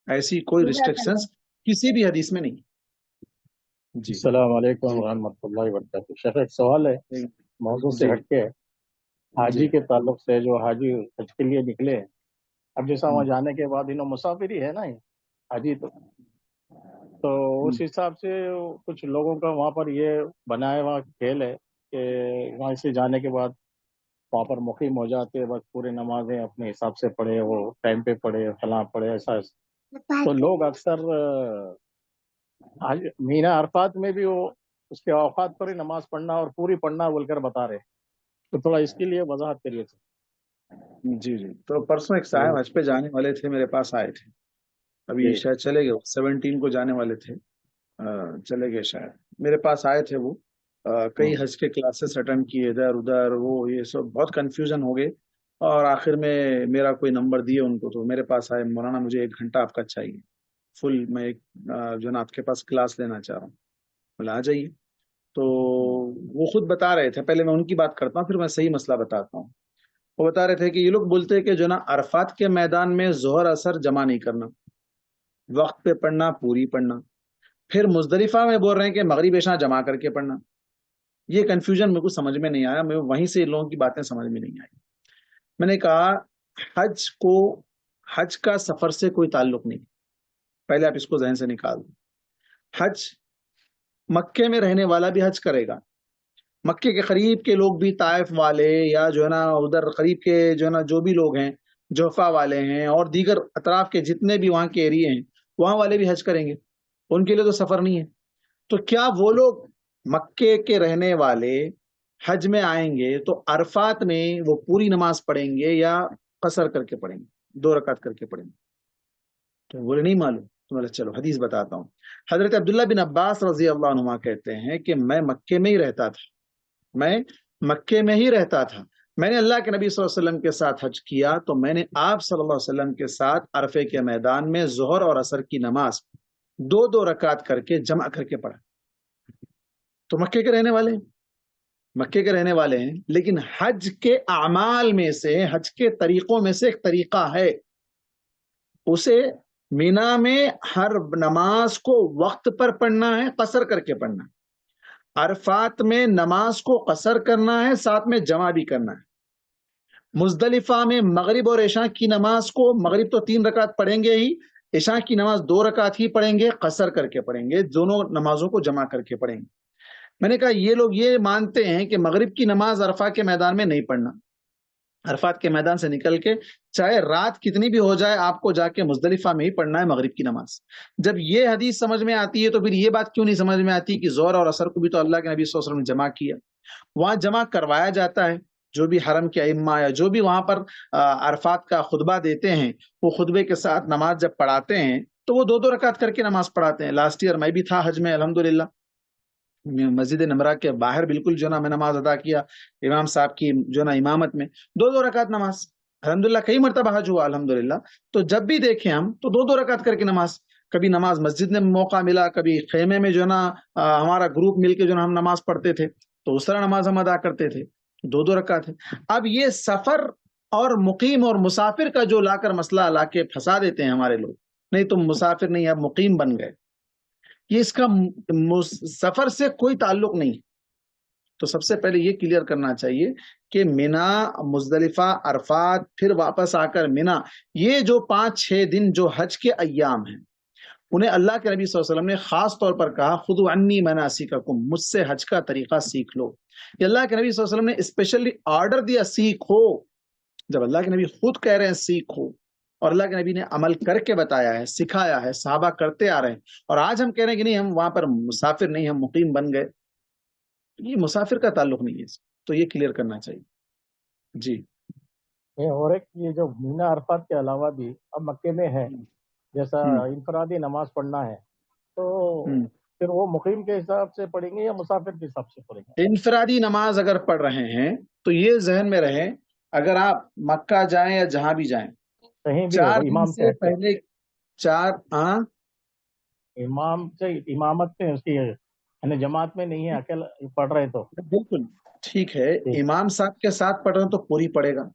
ایسی کوئی ریسٹرکشنز کسی بھی حدیث میں نہیں۔ جی السلام علیکم ورحمۃ اللہ وبرکاتہ۔ شیخ ایک سوال ہے، موضوع سے ہٹ کے، حاجی کے تعلق سے، جو حاجی حج کے لیے نکلے، اب جیسا وہاں جانے کے بعد انہوں مسافر ہی ہے نا، حاجی تو اس حساب سے کچھ لوگوں کا وہاں پر یہ بنایا ہوا کھیل ہے کہ وہاں سے جانے کے بعد وہاں پر مقیم ہو جاتے، بس پورے نمازیں اپنے حساب سے پڑھے، وہ ٹائم پہ پڑھے، فلاں پڑھے، ایسا۔ تو لوگ اکثر مینا عرفات میں بھی وہ اس کے اوقات پر ہی نماز پڑھنا اور پوری پڑھنا بول کر بتا رہے، تو تھوڑا اس کے لیے وضاحت کریے۔ جی جی، تو پرسوں ایک صاحب حج پہ جانے والے تھے، میرے پاس آئے تھے، ابھی شاید چلے گئے، 17 کو جانے والے تھے، چلے گئے شاید، میرے پاس آئے تھے وہ، کئی حج کے کلاسز اٹینڈ کیے، ادھر ادھر، وہ یہ سب بہت کنفیوژن ہو گئے، اور آخر میں میرا کوئی نمبر دیے ان کو، تو میرے پاس آئے، مولانا مجھے 1 گھنٹہ آپ کا چاہیے فل، میں ایک جو نا آپ کے پاس کلاس لینا چاہ رہا ہوں۔ بولا آ جائیے۔ تو وہ خود بتا رہے تھے، پہلے میں ان کی بات کرتا ہوں پھر میں صحیح مسئلہ بتاتا ہوں۔ وہ بتا رہے تھے کہ یہ لوگ بولتے ہیں کہ جو نا عرفات کے میدان میں ظہر اثر جمع نہیں کرنا، وقت پہ پڑھنا، پوری پڑھنا، پھر مزدلفہ میں بول رہے ہیں کہ مغرب عشاء جمع کر کے پڑھنا۔ یہ کنفیوژن میرے کو سمجھ میں نہیں آیا، میں وہیں سے لوگوں کی باتیں سمجھ میں نہیں آئی۔ میں نے کہا حج کا سفر سے کوئی تعلق نہیں، پہلے آپ اس کو ذہن سے نکال دیں۔ حج مکے میں رہنے والا بھی حج کرے گا، مکے کے قریب کے لوگ بھی، طائف والے یا جو ہے نا ادھر قریب کے جو ہے نا جو بھی لوگ ہیں، جوفا والے ہیں اور دیگر اطراف کے جتنے بھی وہاں کے ایریے ہیں، وہاں والے بھی حج کریں گے، ان کے لیے تو سفر نہیں ہے۔ تو کیا وہ لوگ مکے کے رہنے والے حج میں آئیں گے تو عرفات میں وہ پوری نماز پڑھیں گے یا قصر کر کے پڑھیں گے، 2 رکعت کر کے پڑھیں گے؟ تو بولے نہیں معلوم۔ تمہارے چلو حدیث بتاتا ہوں. حضرت عبداللہ بن عباس رضی اللہ عنہما کہتے ہیں کہ میں مکے میں ہی رہتا تھا، میں مکے میں ہی رہتا تھا. میں نے اللہ کے نبی صلی اللہ علیہ وسلم کے ساتھ حج کیا تو میں نے آپ صلی اللہ علیہ وسلم کے ساتھ عرفے کے میدان میں ظہر اور عصر کی نماز 2 رکعت کر کے جمع کر کے پڑھا. تو مکے کے رہنے والے ہیں، مکے کے رہنے والے ہیں، لیکن حج کے اعمال میں سے، حج کے طریقوں میں سے ایک طریقہ ہے، اسے مینا میں ہر نماز کو وقت پر پڑھنا ہے، قصر کر کے پڑھنا ہے. عرفات میں نماز کو قصر کرنا ہے، ساتھ میں جمع بھی کرنا ہے. مزدلفہ میں مغرب اور عشاء کی نماز کو، مغرب تو 3 رکعت پڑھیں گے ہی، عشاء کی نماز 2 رکعت ہی پڑھیں گے، قصر کر کے پڑھیں گے، دونوں نمازوں کو جمع کر کے پڑھیں گے. میں نے کہا یہ لوگ یہ مانتے ہیں کہ مغرب کی نماز عرفہ کے میدان میں نہیں پڑھنا، عرفات کے میدان سے نکل کے چاہے رات کتنی بھی ہو جائے آپ کو جا کے مزدلفہ میں ہی پڑھنا ہے مغرب کی نماز. جب یہ حدیث سمجھ میں آتی ہے تو پھر یہ بات کیوں نہیں سمجھ میں آتی کہ ظہر اور عصر کو بھی تو اللہ کے نبی صلی اللہ علیہ وسلم نے جمع کیا، وہاں جمع کروایا جاتا ہے. جو بھی حرم کے ائمہ یا جو بھی وہاں پر عرفات کا خطبہ دیتے ہیں، وہ خطبے کے ساتھ نماز جب پڑھاتے ہیں تو وہ 2 رکعت کر کے نماز پڑھاتے ہیں. لاسٹ ایئر میں بھی تھا حج میں الحمدللہ، مسجد نمرہ کے باہر بالکل جو نا میں نماز ادا کیا امام صاحب کی جو نا امامت میں، 2 رکعت نماز الحمدللہ. کئی مرتبہ حج ہوا الحمدللہ. تو جب بھی دیکھیں ہم تو 2 رکعت کر کے نماز، کبھی نماز مسجد میں موقع ملا، کبھی خیمے میں جو نا ہمارا گروپ مل کے جو نا ہم نماز پڑھتے تھے تو اس طرح نماز ہم ادا کرتے تھے. 2 رکعت ہے. اب یہ سفر اور مقیم اور مسافر کا جو لا کر مسئلہ لا کے پھنسا دیتے ہیں ہمارے لوگ، نہیں تم مسافر نہیں اب مقیم بن گئے، یہ اس کا سفر سے کوئی تعلق نہیں. تو سب سے پہلے یہ کلیئر کرنا چاہیے کہ مینا، مزدلفہ، عرفات، پھر واپس آ کر مینا، یہ جو 5-6 دن جو حج کے ایام ہیں انہیں اللہ کے نبی صلی اللہ علیہ وسلم نے خاص طور پر کہا خذوا عنی مناسککم، مجھ سے حج کا طریقہ سیکھ لو. یہ اللہ کے نبی صلی اللہ علیہ وسلم نے اسپیشلی آرڈر دیا سیکھو. جب اللہ کے نبی خود کہہ رہے ہیں سیکھو، اور اللہ کے نبی نے عمل کر کے بتایا ہے، سکھایا ہے، صحابہ کرتے آ رہے ہیں، اور آج ہم کہہ رہے ہیں کہ نہیں ہم وہاں پر مسافر نہیں، ہم مقیم بن گئے، یہ مسافر کا تعلق نہیں ہے. تو یہ کلیئر کرنا چاہیے. جی اور ایک یہ جو مینا عرفات کے علاوہ بھی اب مکے میں ہے، جیسا انفرادی نماز پڑھنا ہے تو پھر وہ مقیم کے حساب سے پڑھیں گے یا مسافر کے حساب سے پڑھیں گے؟ انفرادی نماز اگر پڑھ رہے ہیں تو یہ ذہن میں رہے، اگر آپ مکہ جائیں یا جہاں بھی جائیں، کہیں بھی 4 دن امام سے پہلے امام سے امامت میں اس کی یعنی جماعت میں نہیں ہے، اکیلا پڑھ رہے تو بالکل ٹھیک ہے، امام صاحب کے ساتھ پڑھ رہے ہیں تو پوری پڑے گا.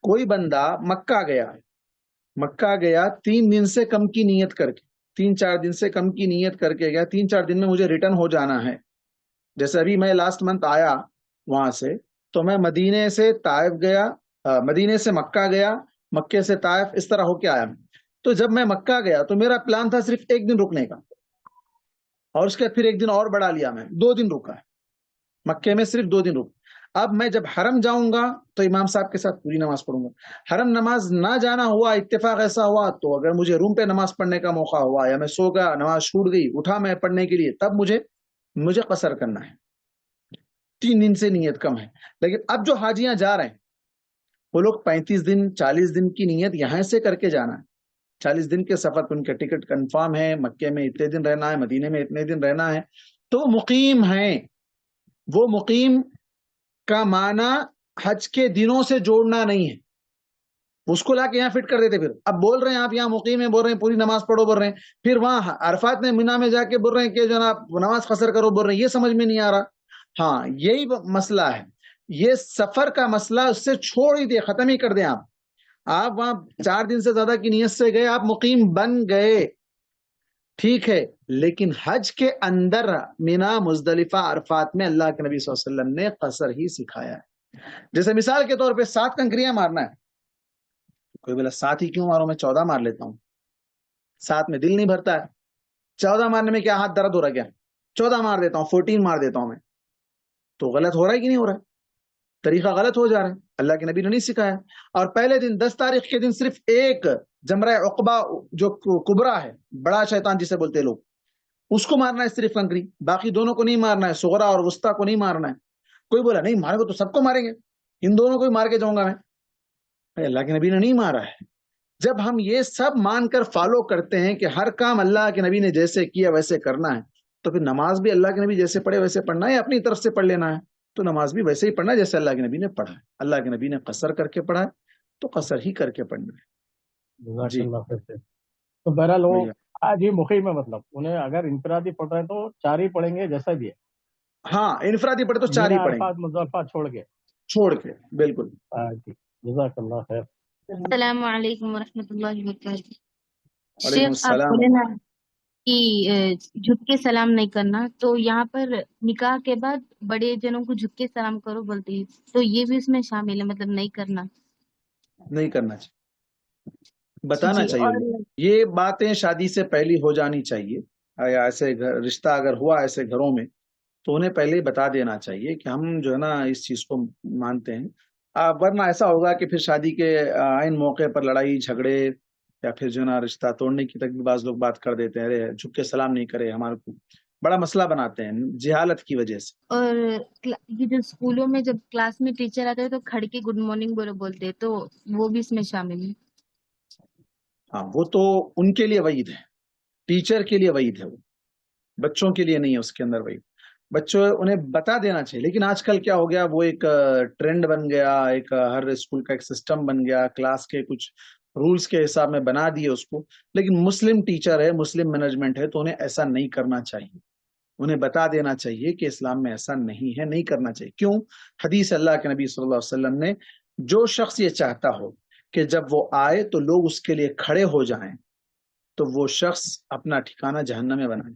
کوئی بندہ مکہ گیا ہے، مکہ گیا 3 دن سے کم کی نیت کر کے، 3-4 دن سے کم کی نیت کر کے گیا، 3-4 دن میں مجھے ریٹرن ہو جانا ہے. جیسے ابھی میں لاسٹ منتھ آیا وہاں سے تو میں مدینے سے طائف گیا، مدینے سے مکہ گیا، مکے سے طائف، اس طرح ہو کے آیا. تو جب میں مکہ گیا تو میرا پلان تھا صرف 1 دن رکنے کا، اور اس کے پھر 1 دن اور بڑھا لیا، میں 2 دن رکا ہے مکے میں، صرف 2 دن رک. اب میں جب حرم جاؤں گا تو امام صاحب کے ساتھ پوری نماز پڑھوں گا. حرم نماز نہ جانا ہوا، اتفاق ایسا ہوا تو اگر مجھے روم پہ نماز پڑھنے کا موقع ہوا یا میں سو گیا، نماز چھوٹ گئی، اٹھا میں پڑھنے کے لیے، تب مجھے قصر کرنا ہے. 3 دن سے نیت کم ہے. لیکن اب جو حاجیاں جا رہے ہیں وہ لوگ 35 دن 40 دن کی نیت یہاں سے کر کے جانا ہے. 40 دن کے سفر پہ ان کے ٹکٹ کنفرم ہے، مکے میں اتنے دن رہنا ہے، مدینے میں اتنے دن رہنا ہے، تو وہ مقیم ہیں. وہ مقیم کا معنی حج کے دنوں سے جوڑنا نہیں ہے، اس کو لا کے یہاں فٹ کر دیتے. پھر اب بول رہے ہیں آپ یہاں مقیم ہیں، بول رہے ہیں پوری نماز پڑھو بول رہے ہیں، پھر وہاں عرفات میں مینا میں جا کے بول رہے ہیں کہ جناب نماز قصر کرو بول رہے ہیں. یہ سمجھ میں نہیں آ رہا. ہاں یہی مسئلہ ہے، یہ سفر کا مسئلہ، اس سے چھوڑ ہی دے، ختم ہی کر دیں. آپ وہاں 4 دن سے زیادہ کی نیت سے گئے، آپ مقیم بن گئے، ٹھیک ہے، لیکن حج کے اندر مینا، مزدلفہ، عرفات میں اللہ کے نبی صلی اللہ علیہ وسلم نے قصر ہی سکھایا ہے. جیسے مثال کے طور پہ 7 کنکریاں مارنا ہے، کوئی بولا 7 ہی کیوں مارو، میں 14 مار لیتا ہوں، 7 میں دل نہیں بھرتا ہے، 14 مارنے میں کیا ہاتھ درد ہو رہا ہے کیا، 14 مار دیتا ہوں، 14 مار دیتا ہوں میں. تو غلط ہو رہا ہے کہ نہیں ہو رہا ہے؟ طریقہ غلط ہو جا رہا ہے، اللہ کے نبی نے نہیں سکھایا. اور پہلے دن 10 تاریخ کے دن صرف ایک جمرہ عقبہ جو کبرا ہے، بڑا شیطان جسے بولتے لوگ، اس کو مارنا ہے صرف کنکری، باقی دونوں کو نہیں مارنا ہے، صغرا اور وسطیٰ کو نہیں مارنا ہے. کوئی بولا نہیں مارے گا تو سب کو ماریں گے، ان دونوں کو ہی مار کے جاؤں گا میں. اللہ کے نبی نے نہیں مارا ہے. جب ہم یہ سب مان کر فالو کرتے ہیں کہ ہر کام اللہ کے نبی نے جیسے کیا ویسے کرنا ہے، تو پھر نماز بھی اللہ کے نبی جیسے پڑھے ویسے پڑھنا ہے یا اپنی طرف سے پڑھ لینا ہے؟ تو نماز بھی ویسے ہی پڑھنا ہے جیسے اللہ کے نبی نے پڑھا ہے. اللہ کے نبی نے قصر کر کے پڑھا ہے تو قصر ہی کر کے پڑھنا ہے. جزاک جی اللہ خیر. تو بہرحال وہ بھیا. آج ہی مقیم ہے، مطلب انہیں اگر انفرادی پڑھ رہے ہیں تو 4 ہی پڑھیں گے جیسا بھی ہے، ہاں انفرادی پڑھے تو 4 بنا ہی پڑھیں گے الفاظ مضافات چھوڑ کے. چھوڑ کے. بالکل. جی جزاک اللہ خیر. السلام علیکم ورحمۃ اللہ وبرکاتہ. وعلیکم شیخ آپ السلام. بولے نا کہ جھک کے سلام نہیں کرنا، تو یہاں پر نکاح کے بعد بڑے جنوں کو جھک کے سلام کرو بولتے ہیں، تو یہ بھی اس میں شامل ہے، مطلب نہیں کرنا. نہیں کرنا چاہیے، بتانا جی. چاہیے اور لوگوں کو. یہ باتیں شادی سے پہلی ہو جانی چاہیے. یا ایسے رشتہ اگر ہوا ایسے گھروں میں تو انہیں پہلے ہی بتا دینا چاہیے کہ ہم جو ہے نا اس چیز کو مانتے ہیں. ورنہ ایسا ہوگا کہ پھر شادی کے عین موقع پر لڑائی جھگڑے یا پھر جو ہے نا رشتہ توڑنے کی تک بھی بعض لوگ بات کر دیتے ہیں، ارے جھک کے سلام نہیں کرے، ہمارے کو بڑا مسئلہ بناتے ہیں جہالت کی وجہ سے. اور یہ جو اسکولوں میں جب کلاس میں ٹیچر آتے ہیں تو کھڑ کے گڈ مارننگ بولو بولتے ہیں، تو وہ بھی اس میں شامل ہے. ہاں وہ تو ان کے لیے وعید ہے، ٹیچر کے لیے وعید ہے، وہ بچوں کے لیے نہیں ہے اس کے اندر وعید. بچوں انہیں بتا دینا چاہیے. لیکن آج کل کیا ہو گیا، وہ ایک ٹرینڈ بن گیا، ایک ہر اسکول کا ایک سسٹم بن گیا، کلاس کے کچھ رولز کے حساب میں بنا دیے اس کو. لیکن مسلم ٹیچر ہے، مسلم مینجمنٹ ہے، تو انہیں ایسا نہیں کرنا چاہیے. انہیں بتا دینا چاہیے کہ اسلام میں ایسا نہیں ہے، نہیں کرنا چاہیے. کیوں؟ حدیث اللہ کے نبی صلی اللہ علیہ وسلم نے، جو شخص یہ چاہتا ہو کہ جب وہ آئے تو لوگ اس کے لیے کھڑے ہو جائیں، تو وہ شخص اپنا ٹھکانہ جہنم میں بنائے.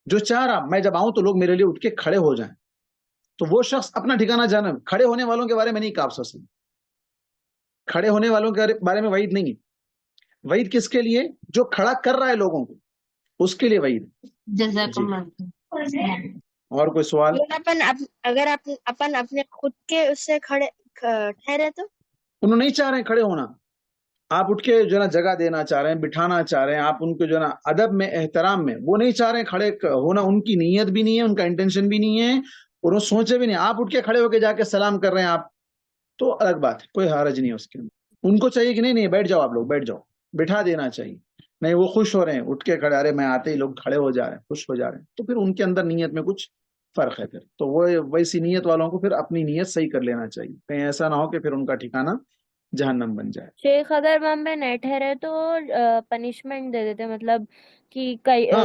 جو چاہ رہا میں جب آؤں تو لوگ میرے لیے اٹھ کے کھڑے ہو جائیں، تو وہ شخص اپنا ٹھکانہ جہنم. کھڑے ہونے والوں کے بارے میں نہیں کہا آپ صلی اللہ علیہ وسلم. کھڑے ہونے والوں کے بارے میں وعید نہیں ہے. وعید کس کے لیے؟ جو کھڑا کر رہا ہے لوگوں کو، اس کے لیے وعید. جزاک جی. اللہ. اور کوئی سوال؟ اگر اپن اپنے خود کے اس سے ٹھہرے تو انہوں نہیں چاہ رہے ہیں کھڑے ہونا، آپ اٹھ کے جو ہے نا جگہ دینا چاہ رہے ہیں، بٹھانا چاہ رہے ہیں، آپ ان کو جو ہے نا ادب میں احترام میں، وہ نہیں چاہ رہے ہیں کھڑے ہونا. ان کی نیت بھی نہیں ہے، ان کا انٹینشن بھی نہیں ہے، اور وہ سوچے بھی نہیں. آپ اٹھ کے کھڑے ہو کے جا کے سلام کر رہے ہیں آپ، تو الگ بات ہے، کوئی حرج نہیں ہے اس کے اندر. ان کو چاہیے کہ نہیں بیٹھ جاؤ، آپ لوگ بیٹھ جاؤ، بٹھا دینا چاہیے. نہیں وہ خوش ہو رہے ہیں اٹھ کے کھڑے، ارے میں آتے ہی لوگ کھڑے ہو جا رہے ہیں، خوش ہو جا رہے ہیں، تو پھر ان کے اندر نیت میں کچھ فرق ہے. پھر تو وہ ویسی نیت والوں کو پھر اپنی نیت صحیح کر لینا چاہیے، کہیں ایسا نہ ہو کہ پھر ان کا ٹھکانہ جہنم بن جائے. شیخ اگر وہاں پہ نہیں ٹھہرے تو پنشمنٹ دے دیتے، مطلب کہ ہاں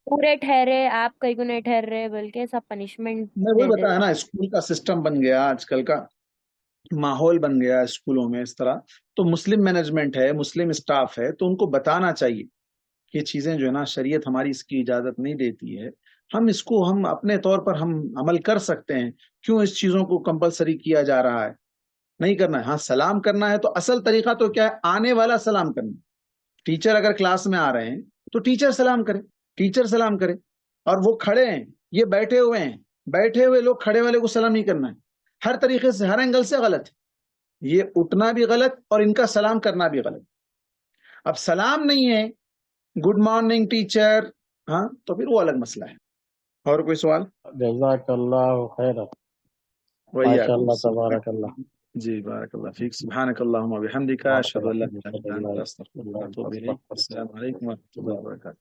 پورے ٹھہرے آپ کہیں کو نہیں ٹھہر رہے بلکہ سب پنشمنٹ میں وہی دے بتایا دیتے. نا، اسکول کا سسٹم بن گیا، آج کل کا ماحول بن گیا اسکولوں میں اس طرح. تو مسلم مینجمنٹ ہے، مسلم اسٹاف ہے، تو ان کو بتانا چاہیے کہ یہ چیزیں جو ہے نا شریعت ہماری اس کی اجازت نہیں دیتی ہے. ہم اس کو ہم اپنے طور پر ہم عمل کر سکتے ہیں، کیوں اس چیزوں کو کمپلسری کیا جا رہا ہے؟ نہیں کرنا ہے. ہاں سلام کرنا ہے تو اصل طریقہ تو کیا ہے؟ آنے والا سلام کرنا. ٹیچر اگر کلاس میں آ رہے ہیں تو ٹیچر سلام کرے، ٹیچر سلام کرے. اور وہ کھڑے ہیں، یہ بیٹھے ہوئے ہیں، بیٹھے ہوئے لوگ کھڑے والے کو سلام نہیں کرنا ہے. ہر طریقے سے، ہر اینگل سے غلط ہے. یہ اٹھنا بھی غلط اور ان کا سلام کرنا بھی غلط. اب سلام نہیں ہے، گڈ مارننگ ٹیچر، ہاں تو پھر وہ الگ مسئلہ ہے. اور کوئی سوال؟ جزاک اللہ خیر. ماشاء اللہ تبارک اللہ. جی بارک اللہ فیک. سبحانک اللہم و بحمدک، اشہد ان لا الہ الا انت، استغفرک و اتوب الیک. السلام علیکم و رحمۃ اللہ وبرکاتہ.